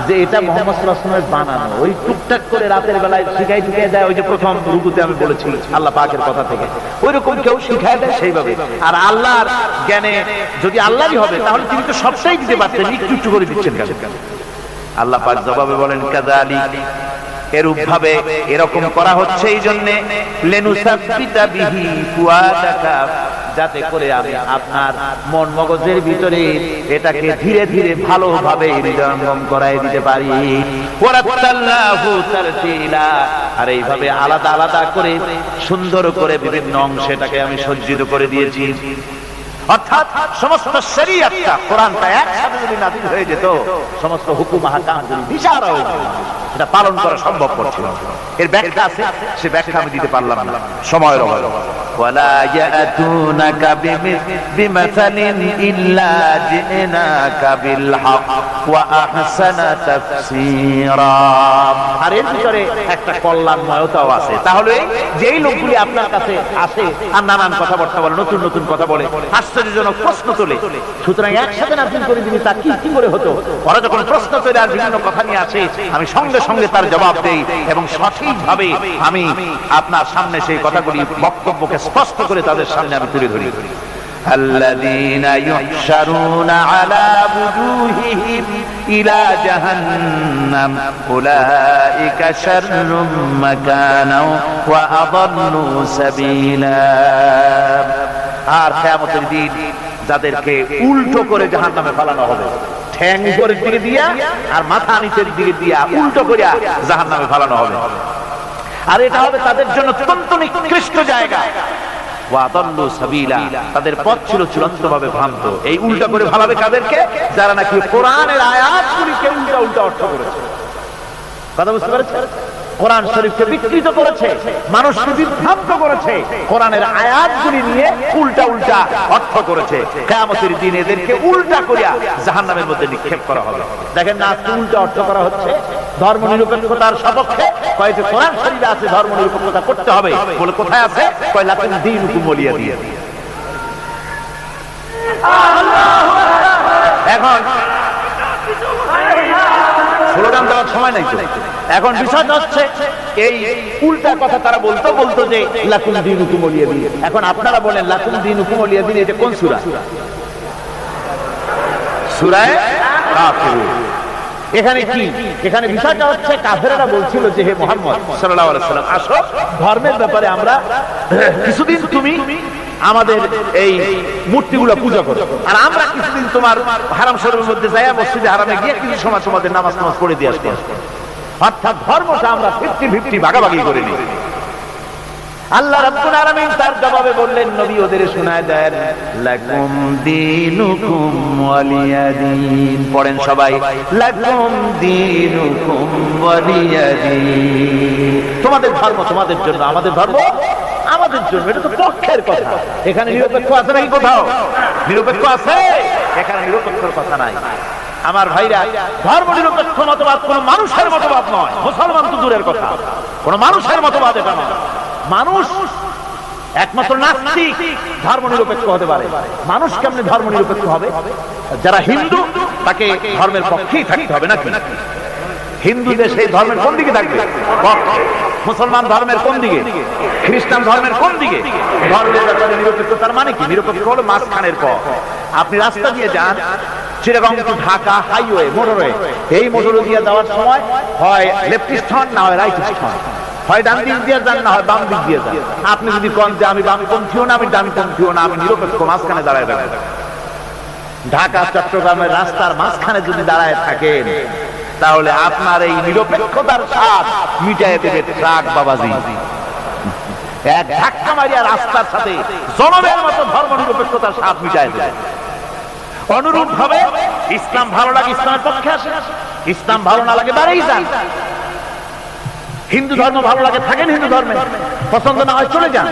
যে এটা মুহাম্মদ সাল্লাল্লাহু আলাইহি ওয়াসাল্লামের বানানো। ওই টুকটাক করে রাতের বেলায় শিখাই শিখাই দেয়। ওই যে প্রথম রুকুতে আমি বলেছি আল্লাহ পাকের কথা থেকে, ওই রকম কেউ শিখাই দেয় সেইভাবে। আর আল্লাহর জ্ঞানে যদি আল্লাহই হবে তাহলে তিনি তো সবটাই দিতে পারতেন, একটু একটু করে দিচ্ছেন কেন? আল্লাহ পাক জবাবে বলেন, কাযালিক, এরূপ ভাবে এরকম করা হচ্ছে এই জন্যে, লেনুসাব্বিতা বিহি ফুয়াদাকা, যাতে করে আমি আপনার মন মগজের ভিতরে এটাকে ধীরে ধীরে ভালোভাবে হৃদয়ঙ্গম করাই দিতে পারি। ওয়ারাতাল্লাহু তারতিলা, আর এইভাবে আলাদা আলাদা করে সুন্দর করে বিভিন্ন অংশে এটাকে আমি সজ্জিত করে দিয়েছি। অর্থাৎ সমস্ত শরীয়তটা, কোরআনটা একসাথে যদি নাযিল হয়ে যেত, সমস্ত হুকুম আহকাম যদি বিশাল হয়ে যেত, এটা পালন করা সম্ভব ছিল। এর ব্যাখ্যা আছে, সে ব্যাখ্যা আমি দিতে পারলাম না সময়ের অভাবে। ওয়ালা ইয়াতুনাকা বিমাসালিন ইল্লা জিনাকা বিল হক ওয়া আহসানা তাফসীরা। আর এর ভিতরে একটা কল্যাণময়তাও আছে। তাহলে যেই লোকগুলি আপনার কাছে আসে আর নানান কথাবার্তা বলে, নতুন নতুন কথা বলে, আশ্চর্যজনক প্রশ্ন তোলে, সুতরাং একসাথে নাজিল করে দিবি তা কি করে হতো? ওরা যখন প্রশ্ন তোলে আর বিভিন্ন কথা নিয়ে আসে, আমি সঙ্গে সঙ্গে তার জবাব দেই এবং সঠিকভাবে আমি আপনার সামনে সেই কথাগুলি বক্তব্যকে স্পষ্ট করে তাদের সামনে আমি তুলে ধরি। الذين يحشرون على وجوههم إلى جهنم أولئك شر مكانا وأضل سبيلا। আর কিয়ামতের দিন যাদেরকে উল্টো করে জাহান্নামে ফেলানো হবে, ঠ্যাং উপরের দিকে দিয়া আর মাথা নিচের দিকে দিয়া উল্টো করে জাহান্নামে ফেলানো হবে। আর এটা হবে তাদের জন্য অত্যন্ত নিকৃষ্ট জায়গা। ওয়াদাল্লু সাবিলা, তাদের পথ ছিল চূড়ান্তভাবে ভ্রান্ত। এই উল্টা করে ভালাবে কাদেরকে? যারা নাকি কোরআনের আয়াতগুলিকে উল্টা উল্টা অর্থ করেছে। কথা বুঝতে পেরেছেন? কোরআন শরীফকে বিকৃত করেছে, মানুষকে বিভ্রান্ত করেছে, কোরআনের আয়াতগুলি নিয়ে উল্টা উল্টা অর্থ করেছে। কিয়ামতের দিন এদেরকে উল্টা করিয়া জাহান্নামের মধ্যে নিক্ষেপ করা হবে। দেখেন না, আজকে উল্টা অর্থ করা হচ্ছে ধর্ম নিরপেক্ষতার সপক্ষে। কয়েকটি কোরআন শরীফে আছে ধর্ম নিরপেক্ষতা করতে হবে বলে, কোথায় আছে? কয় লাকুম দীনুকুম ওয়ালিয়া দিন। এখন স্লোগান দেওয়ার সময় নাই তো। এখন বিষয়টা হচ্ছে এই উল্টা কথা তারা বলতো যে লাকুম দীনুকুম ওয়ালিয়া দিন। এখন আপনারা বলেন লাকুম দীনুকুম ওয়ালিয়া দিন এটা কোন সূরা? সূরা কাফিরুন। এখানে কি? এখানে বিষয়টা হচ্ছে কাফেররা বলছিল যে হে মুহাম্মদ সাল্লাল্লাহু আলাইহি ওয়াসাল্লাম, আসো ধর্মের ব্যাপারে আমরা কিছুদিন তুমি আমাদের এই মূর্তিগুলো পূজা করো, আর আমরা কিছুদিন তোমার হারাম শরীফের মধ্যে যাইয়া মসজিদে হারামে গিয়ে কিছু সময় তোমাদের নামাজ পড়ে দিয়ে আসবো। অর্থাৎ ধর্মটা আমরা 50-50 ভাগাভাগি করে নিই। আল্লাহ রাব্বুল আলামিন তার জবাবে বললেন, নবী ওদের শোনায় দেন, লাকুম দীনুকুম ওয়ালিয়া দিন। পড়েন সবাই, লাকুম দীনুকুম ওয়ালিয়া দিন। তোমাদের ধর্ম তোমাদের জন্য, আমাদের ধর্ম আমাদের জন্য। এটা তো পক্ষের কথা। এখানে নিরপেক্ষ আছে নাকি কোথাও? নিরপেক্ষ আছে? এখানে নিরপেক্ষর কথা নাই। আমার ভাইরা, ধর্ম নিরপেক্ষ মতবাদ কোন মানুষের মতবাদ নয়। মুসলমান তো দূরের কথা, কোন মানুষের মতবাদ এটা নয়। মানুষ একমাত্র নাস্তিক ধর্ম নিরপেক্ষ হতে পারে। মানুষ কেমনে ধর্ম নিরপেক্ষ হবে? যারা হিন্দু তাকে ধর্মের পক্ষেই থাকতে হবে নাকি? হিন্দুদের সেই ধর্মের কোন দিকে থাকবে? মুসলমান ধর্মের কোন দিকে? খ্রিস্টান ধর্মের কোন দিকে? ধর্মের ব্যাপারে নিরপেক্ষতার মানে কি? নিরপেক্ষ হলো মাঝখানের পথ। আপনি রাস্তা দিয়ে যান, Chittagong to Dhaka highway, motorway, এই মোটরওয়ে দিয়ে যাওয়ার সময় হয় লেফটিস্ট হন না হয় রাইটিস্ট হন, হয় ডান দিক দিয়ে যান না হয় বাম দিক দিয়ে যান। আপনি যদি কোন যে আমি বামপন্থীও না আমি ডানপন্থীও না, আমি নিরপেক্ষ মাঝখানে দাঁড়ায় থাকবেন। ঢাকা চট্টগ্রামের রাস্তার মাঝখানে যদি দাঁড়ায় থাকেন, তাহলে আপনার এই নিরপেক্ষতার স্বাদ মিটাই দেবে ট্রাক বাবাজি। এক ধাক্কা মারিয়া রাস্তার সাথে জনমের মতো ধর্ম নিরপেক্ষতার স্বাদ মিটাই দেবে। অনুরূপ ভাবে ইসলাম ভালো লাগে ইসলামের পক্ষে আসে, ইসলাম ভালো না লাগে বাড়াই যান। হিন্দু ধর্ম ভালো লাগে থাকেন হিন্দু ধর্মে, পছন্দ না হয় চলে যান।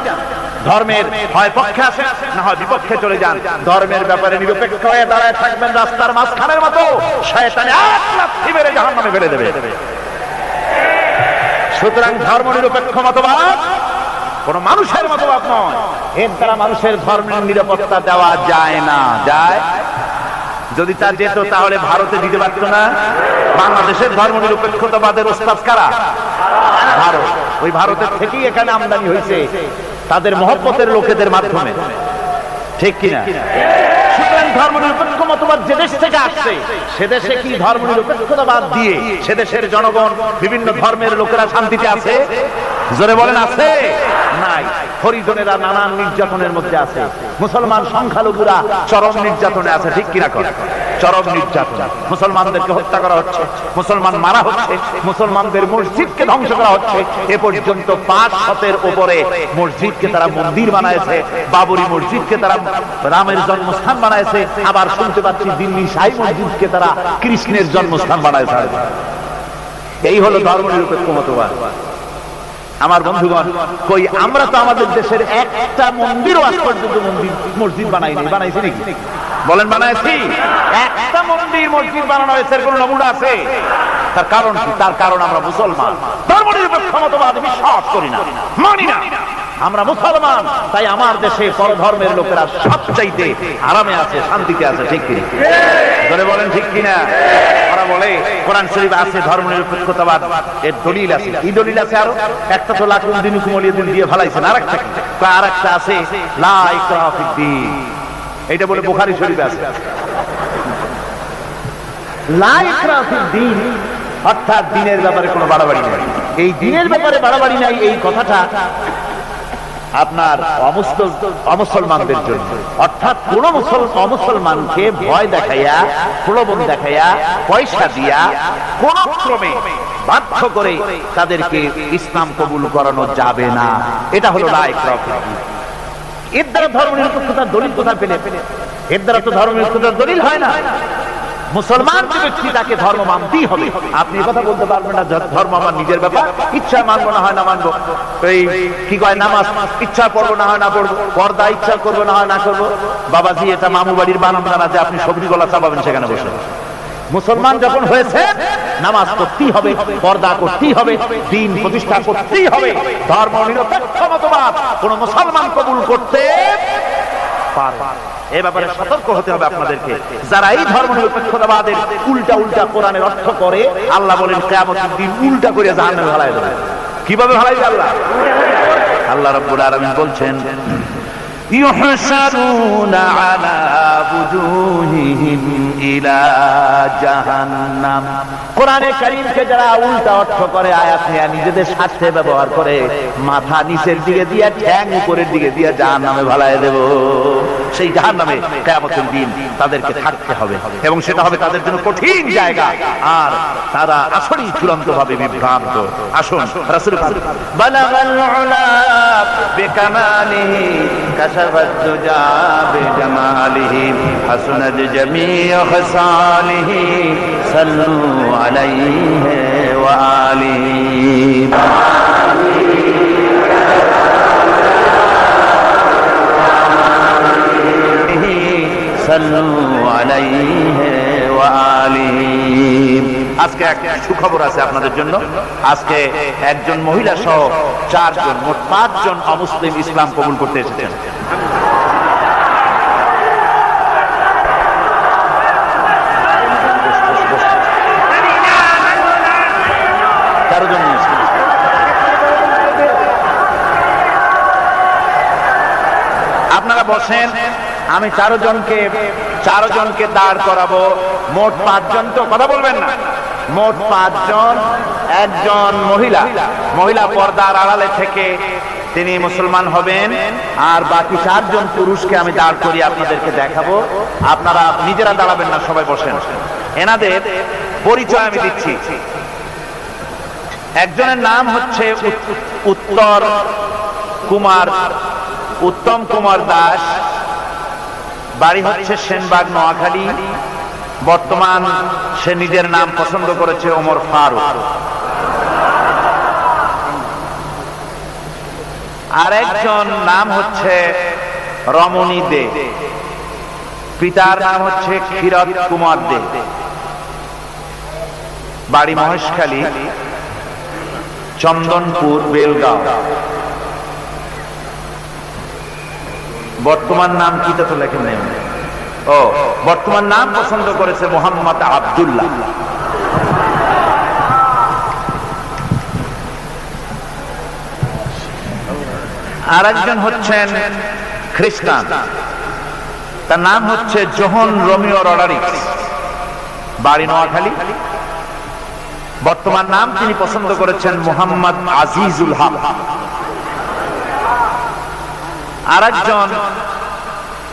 ধর্মের হয় পক্ষে আসে না হয় বিপক্ষে চলে যান। ধর্মের ব্যাপারে নিরপেক্ষ হয়ে দাঁড়ায় থাকবেন রাস্তার মাঝখানের মতো, শয়তানে এক লাথি মেরে জাহান্নামে ফেলে দেবে। সুতরাং ধর্ম নিরপেক্ষ মতবাদ কোন মানুষের মতবাদ নয়। এর দ্বারা মানুষের ধর্মের নিরাপত্তা দেওয়া যায় না। যায়? যদি তা যেত তাহলে ভারতে দিতে পারত না। বাংলাদেশের ধর্ম নিরপেক্ষতাবাদের ওস্তাদ কারা? ভারত। ওই ভারতের থেকেই এখানে আমদানি হয়েছে তাদের মহব্বতের লোকেদের মাধ্যমে, ঠিক কিনা? সুতরাং ধর্ম নিরপেক্ষ মতবাদ যে দেশ থেকে আসছে, সে দেশে কি ধর্ম নিরপেক্ষতাবাদ দিয়ে সে দেশের জনগণ বিভিন্ন ধর্মের লোকেরা শান্তিতে আছে? জোরে বলেন আছে? নাই। হরিজনেরা নানান নির্যাতনের মধ্যে আছে, মুসলমান সংখ্যালঘুরা চরম নির্যাতনে আছে, ঠিক কিনা? করে চরম নির্যাতন, মুসলমানদেরকে হত্যা করা হচ্ছে, মুসলমান মারা হচ্ছে, মুসলমানদের মসজিদকে ধ্বংস করা হচ্ছে। এ পর্যন্ত 500-এর উপরে মসজিদকে তারা মন্দির বানাইছে, বাবরি মসজিদকে তারা রামের জন্মস্থান বানাইছে, আবার শুনতে পাচ্ছি দিল্লি শাহী মসজিদকে তারা কৃষ্ণের জন্মস্থান বানাইছে। এই হলো ধর্ম নিরপেক্ষ মতবাদ। আমার বন্ধুগণ, কই আমরা তো আমাদের দেশের একটা মন্দিরও আজ পর্যন্ত মসজিদ বানাইনি। বানাইছি নাকি? বলেন বানাইছি? একটা মন্দির মসজিদ বানানো হয়েছে এর কোনো নমুনা আছে? তার কারণ কি? তার কারণ আমরা মুসলমান, ধর্মনিরপেক্ষ মতবাদে বিশ্বাস করি না, মানি না। আমরা মুসলমান, তাই আমার দেশে পরধর্মের লোকেরা সবচাইতে আরামে আছে, শান্তিতে আছে। ঠিক কি ধরে বলেন, ঠিক কিনা? ওরা বলে কোরআন শরীফে আছে ধর্মনিরপেক্ষতাবাদ, এর দলিল আছে। কি দলিল আছে? আরো একটা তো লাকুম দিনুকুম ওয়ালিয়াদিন দিয়ে ফেলাইছেন, আরেকটা কি? আরেকটা আছে লা ইকরাহা ফিদ্দীন, এইটা বলে বুখারী শরীফে আছে। লা ইকরাহা ফিদ্দীন অর্থাৎ দিনের ব্যাপারে কোনো বাড়াবাড়ি নাই। এই দিনের ব্যাপারে বাড়াবাড়ি নাই, এই কথাটা আপনার অমুসলমানদের জন্য, অর্থাৎ কোন অমুসলমানকে ভয় দেখাইয়া, প্রলোভন দেখাইয়া, পয়সা দিয়া কোন ক্রমে বাধ্য করে তাদেরকে ইসলাম কবুল করানো যাবে না। এটা হলো লা ইকরাহা ফিদ্দীন। এর দ্বারা ধর্মনিরপেক্ষতার দলিল কোথায় পেলে? এর দ্বারা তো ধর্মনিরপেক্ষতার দলিল হয় না। মুসলমান যে ব্যক্তি, তাকে ধর্ম মানতেই হবে। আপনি কথা বলতে পারবেন না ধর্ম আমার নিজের ব্যাপার, ইচ্ছা মানবো না হয় না মানবো। এই কি কয়, নামাজ ইচ্ছা পড়বো না হয় না পড়বো, পর্দা ইচ্ছা করবো না হয় না করবো। বাবাজি, এটা মামু বাড়ির বারান্দা না যে আপনি সবজি গলা চাপাবেন সেখানে বসে। মুসলমান যখন হয়েছে, নামাজ করতেই হবে, পর্দা করতেই হবে, দ্বীন প্রতিষ্ঠা করতেই হবে। ধর্ম নিরপেক্ষ মতবাদ কোন মুসলমান কবুল করতে পারবে। এ ব্যাপারে সতর্ক হতে হবে আপনাদেরকে। যারা এই ধর্মনিরপেক্ষতাবাদের উল্টা কোরআনের অর্থ করে, আল্লাহ বলেন কিয়ামতের দিন উল্টা করে জাহান্নামে ফেলায় দেবে। কিভাবে ফেলাইবে আল্লাহ? আল্লাহ রাব্বুল আলামিন বলছেন, ইউহশারুনা আলা বুজুহিহিম ইলা জাহান্নাম। কোরআনে কারীমকে যারা উল্টা অর্থ করে, আয়াত নিয়ে নিজেদের স্বার্থে ব্যবহার করে, মাথা নিচের দিকে দিয়া ঠ্যাং উপরের দিকে দিয়া জাহান্নামে ফেলায় দেব। সেই জাহান্নামে কিয়ামতের দিন তাদেরকে থাকতে হবে, এবং সেটা হবে তাদের জন্য কঠিন জায়গা, আর তারা আসলেই চূড়ান্তভাবে বিভ্রান্ত। আসুন রাসূল বালাগাল উলা বিকামালিহি কাশাফাত দুজা বিজামালিহি হাসনাত জামিউ খসালিহি সাল্লু আলাইহি ওয়া আলিহি। আজকে একটা সুখবর আছে আপনাদের জন্য। আজকে একজন মহিলা সহ 4 জন, মোট 5 জন অমুসলিম ইসলাম কবুল করতে এসেছেন। আপনারা বসেন, আমি 4 জনকে দাঁড় করাবো। মোট 5 জন, তো কথা বলবেন না। মোট 5 জন। একজন মহিলা পর্দার আড়ালে থেকে তিনি মুসলমান হবেন, আর বাকি 4 জন পুরুষকে আমি দাঁড় করিয়ে আপনাদেরকে দেখাবো। আপনারা নিজেরা দাঁড়াবেন না, সবাই বসেন। এনাদের পরিচয় আমি দিচ্ছি। একজনের নাম হচ্ছে উত্তম কুমার দাস, বাড়ি হচ্ছে সেনবাগ, নোয়াখালী। বর্তমান সে নিজের নাম পছন্দ করেছে ওমর ফারুক। আরেকজন নাম হচ্ছে রমণী দে, পিতার নাম হচ্ছে ক্ষীরত কুমার দে, বাড়ি মহেশখালী, চন্দনপুর, বেলগাঁও। বর্তমান নাম কি তা তো লেখেন নেই। বর্তমান নাম পছন্দ করেছে মোহাম্মদ আব্দুল্লাহ। আর একজন হচ্ছেন খ্রিস্টান, তার নাম হচ্ছে জোহন রোমিও রডারিক্স, বাড়ি নোয়াখালী। বর্তমান নাম তিনি পছন্দ করেছেন মোহাম্মদ আজিজুল হক। আর একজন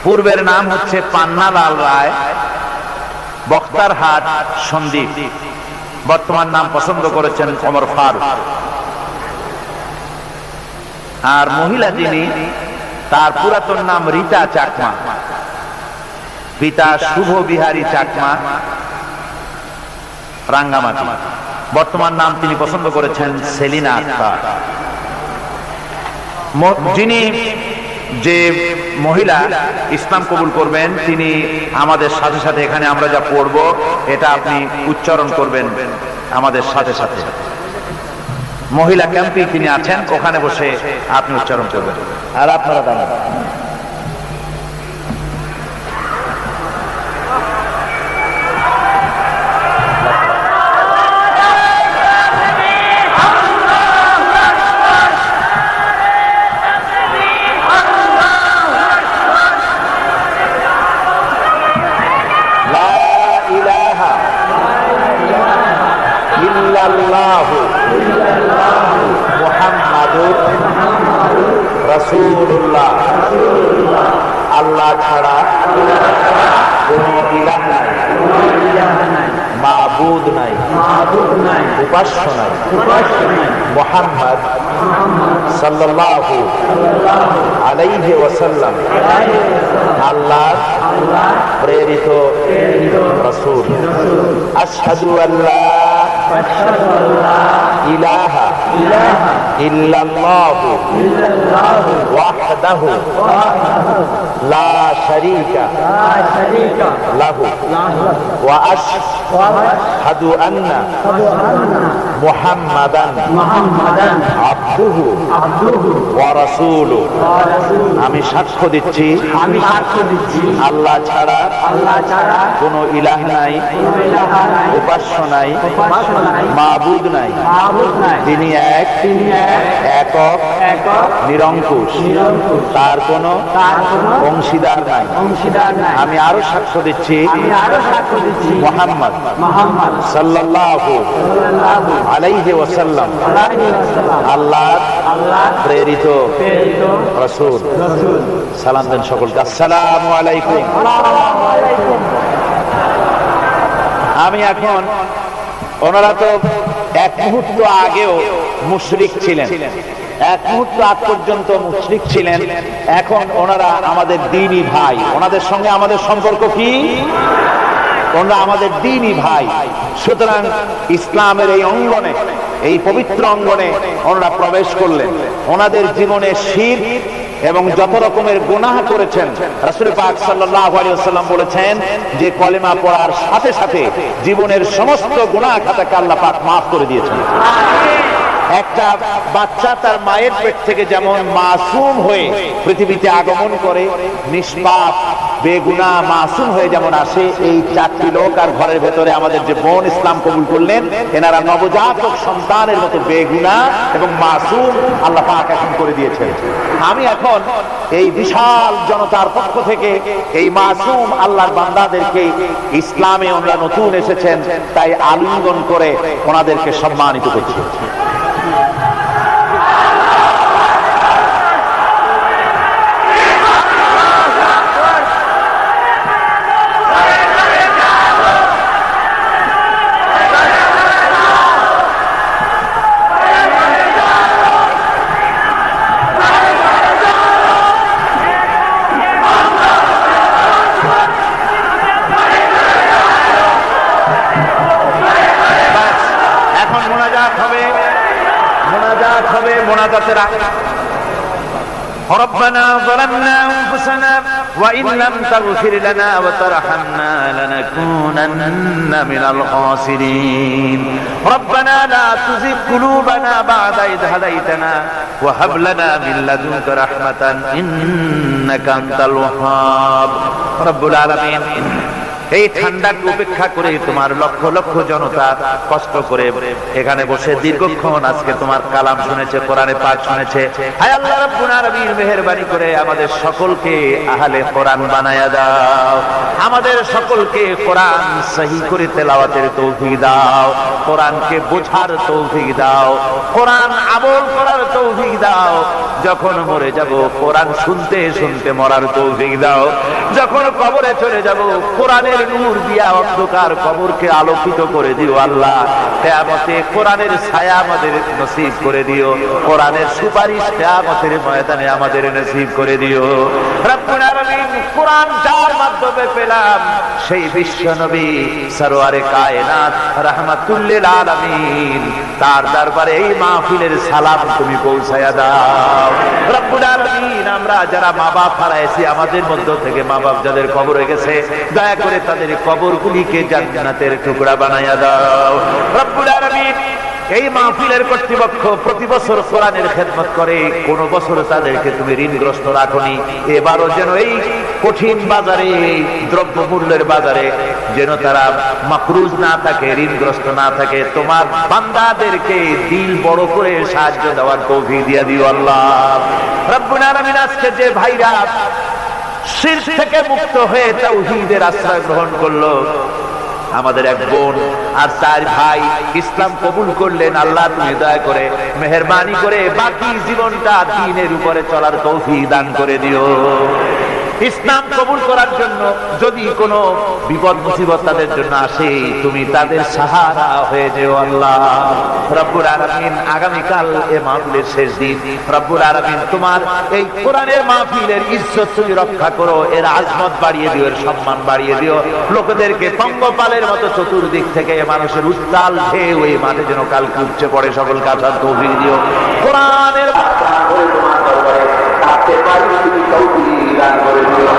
পূর্বের নাম হচ্ছে পান্নালাল রায়, বক্তারহাট, সন্দ্বীপ। বর্তমান নাম পছন্দ করেছেন ওমর ফারুক। আর মহিলা যিনি, তার পুরাতন নাম রীতা চাকমা, পিতা শুভ বিহারী চাকমা, রাঙ্গামাটি। বর্তমান নাম তিনি পছন্দ করেছেন সেলিনা আক্তার। যিনি যে মহিলা ইসলাম কবুল করবেন তিনি আমাদের সাথে সাথে এখানে আমরা যা পড়ব এটা আপনি উচ্চারণ করবেন আমাদের সাথে সাথে। মহিলা ক্যাম্পে তিনি আছেন, ওখানে বসে আপনি উচ্চারণ করবেন আর আপনারা দাঁড়ান। মুহাম্মাদুর রাসূলুল্লাহ, আল্লাহ ছাড়া কোনো ইলাহ নাই, মাবুদ নাই, উপাস্য নাই। মুহাম্মদ সাল্লাল্লাহু আলাইহি ওয়াসাল্লাম আল্লাহর প্রেরিত রাসূল। আশহাদু আল্লা ইলাহা ইল্লাল্লাহু ওয়াহদাহু লা শারীকা লাহু ওয়া আশহাদু আন্না মুহাম্মাদান আবদুহু ওয়া রাসূলুহু। আমি সাক্ষ্য দিচ্ছি আল্লাহ ছাড়া কোনো ইলাহ নাই, উপাস্য নাই, মাবুদ নাই। তিনি এক, একক, নিরঙ্কুশ, তার কোনো অংশীদার নাই। আমি আরো সাক্ষ্য দিচ্ছি মুহাম্মদ সাল্লাল্লাহু আলাইহি ওয়াসাল্লাম আল্লাহর প্রেরিত রাসূল। সালাম দেন সকলকে। আসসালামু আলাইকুম। আমি এখন, ওনারা তো এক মুহূর্ত আগেও মুশরিক ছিলেন, এক মুহূর্ত আগ পর্যন্ত মুশরিক ছিলেন, এখন ওনারা আমাদের দ্বীনি ভাই। ওনাদের সঙ্গে আমাদের সম্পর্ক কি? ওনারা আমাদের দ্বীনি ভাই। সুতরাং ইসলামের এই অঙ্গনে, এই পবিত্র অঙ্গনে ওনারা প্রবেশ করলেন। ওনাদের জীবনে শিরক এবং যত রকমের গুনাহ করেছেন, রাসূল পাক সাল্লাল্লাহু আলাইহি ওয়াসাল্লাম বলেছেন যে কলেমা পড়ার সাথে সাথে জীবনের সমস্ত গুনাহ খাতাকে আল্লাহ পাক মাফ করে দিয়েছেন। একটা বাচ্চা তার মায়ের পেট থেকে যেমন মাসুম হয়ে পৃথিবীতে আগমন করে, নিষ্পাপ বেগুনাহ মাসুম হয়ে যেমন আসে, এই চারটি লোক আর ঘরের ভেতরে আমাদের যে বোন ইসলাম কবুল করলেন, এনারা নবজাতক সন্তানের মতো বেগুনাহ এবং মাসুম আল্লাহ পাক এখন করে দিয়েছেন। আমি এখন এই বিশাল জনতার পক্ষ থেকে এই মাসুম আল্লাহর বান্দাদেরকে, ইসলামে ওনারা নতুন এসেছেন তাই আলিঙ্গন করে ওনাদেরকে সম্মানিত করছি। ربنا ظلمنا أنفسنا وإن لم تغفر لنا وترحمنا لنكونن من الخاسرين ربنا لا تزغ قلوبنا بعد إذ هديتنا وهب لنا من لدنك رحمة إنك أنت الوهاب رب العالمين। এই ঠান্ডাকে উপেক্ষা করে তোমার লক্ষ লক্ষ জনতা কষ্ট করে এখানে বসে দীর্ঘক্ষণ আজকে তোমার কালাম শুনেছে, কোরআনে পাক শুনেছে। হায় আল্লাহ রাব্বুল আলামিন, মেহেরবানি করে আমাদের সকলকে আহলে কোরআন বানায়া দাও, আমাদের সকলকে কোরআন সহি করে তেলাওয়াতের তৌফিক দাও, কোরআনকে বোঝার তৌফিক দাও, কোরআন আমল করার তৌফিক দাও। যখন মরে যাব কোরআন শুনতে শুনতে মরার তৌফিক দাও। যখন কবরে চলে যাব কোরআনের নূর দিয়া অন্ধকার কবরকে আলোকিত করে দিও আল্লাহ। কিয়ামতে কোরআনের ছায়া আমাদের নসিব করে দিও, কোরআনের সুপারিশ কিয়ামতের ময়দানে আমাদের নসিব করে দিও রব্বুল আলামিন। কোরআন যার মাধ্যমে পেলাম সেই বিশ্ব নবী সরওয়ারে কায়নাত রাহমাতুল লিল আলামিন, তার দরবারে এই মাহফিলের সালাম তুমি পৌঁছায়া দাও রব্বুল আমরা যারা মা বাপ হারাইছি, আমাদের মধ্য থেকে মা বাপ যাদের কবর হয়ে গেছে, দয়া করে তাদের কবরগুলিকে জান্নাতের টুকরা বানায়া দাও রব্বুল আলামিন। এই মাহফিলের কর্তৃপক্ষ প্রতি বছর কোরআনের খেদমত করে, কোন বছর তাদেরকে তুমি ঋণগ্রস্ত রাখনি। এবারও যেন এই কঠিন বাজারে, দ্রব্য মূল্যের বাজারে যেন তারা মাকরুজ না থাকে, ঋণগ্রস্ত না থাকে। তোমার বান্দাদেরকে দিল বড় করে সাহায্য দেওয়ার তৌফিক দিয়ে দিও আল্লাহ রব্বুল আলামিন। আজকে যে ভাইরা শিরক থেকে মুক্ত হয়ে তাওহীদের আশ্রয় গ্রহণ করলো, আমাদের এক বোন আর 4 ভাই ইসলাম কবুল করলেন, আল্লাহ তুমি দয়া করে মেহেরবানি করে বাকি জীবনটা দ্বীনের উপরে চলার তৌফিক দান করে দিও। ইসলাম কবুল করার জন্য যদি কোনো বিপদ মুসিবত তাদের জন্য আসে, তুমি তাদের সাহারা হয়ে যেও আল্লাহ রব্বুল আলামিন। আগামীকাল এই মাহফিলের শেষ দিন, রব্বুল আলামিন তোমার এই কোরআনের মাহফিলের ইজ্জত তুমি রক্ষা করো, এর আজমত বাড়িয়ে দিও, এর সম্মান বাড়িয়ে দিও। লোকদেরকে পঙ্গপালের মতো চতুর্দিক থেকে মানুষের উত্তাল ঢেউ এই মাঠে যেন কাল উপচে পড়ে, সকল কাছার তৌফিক দিও। কোরআনের তোমার দরবারে থাকতে পারি, তুমি তৌফিক দান করে দিও।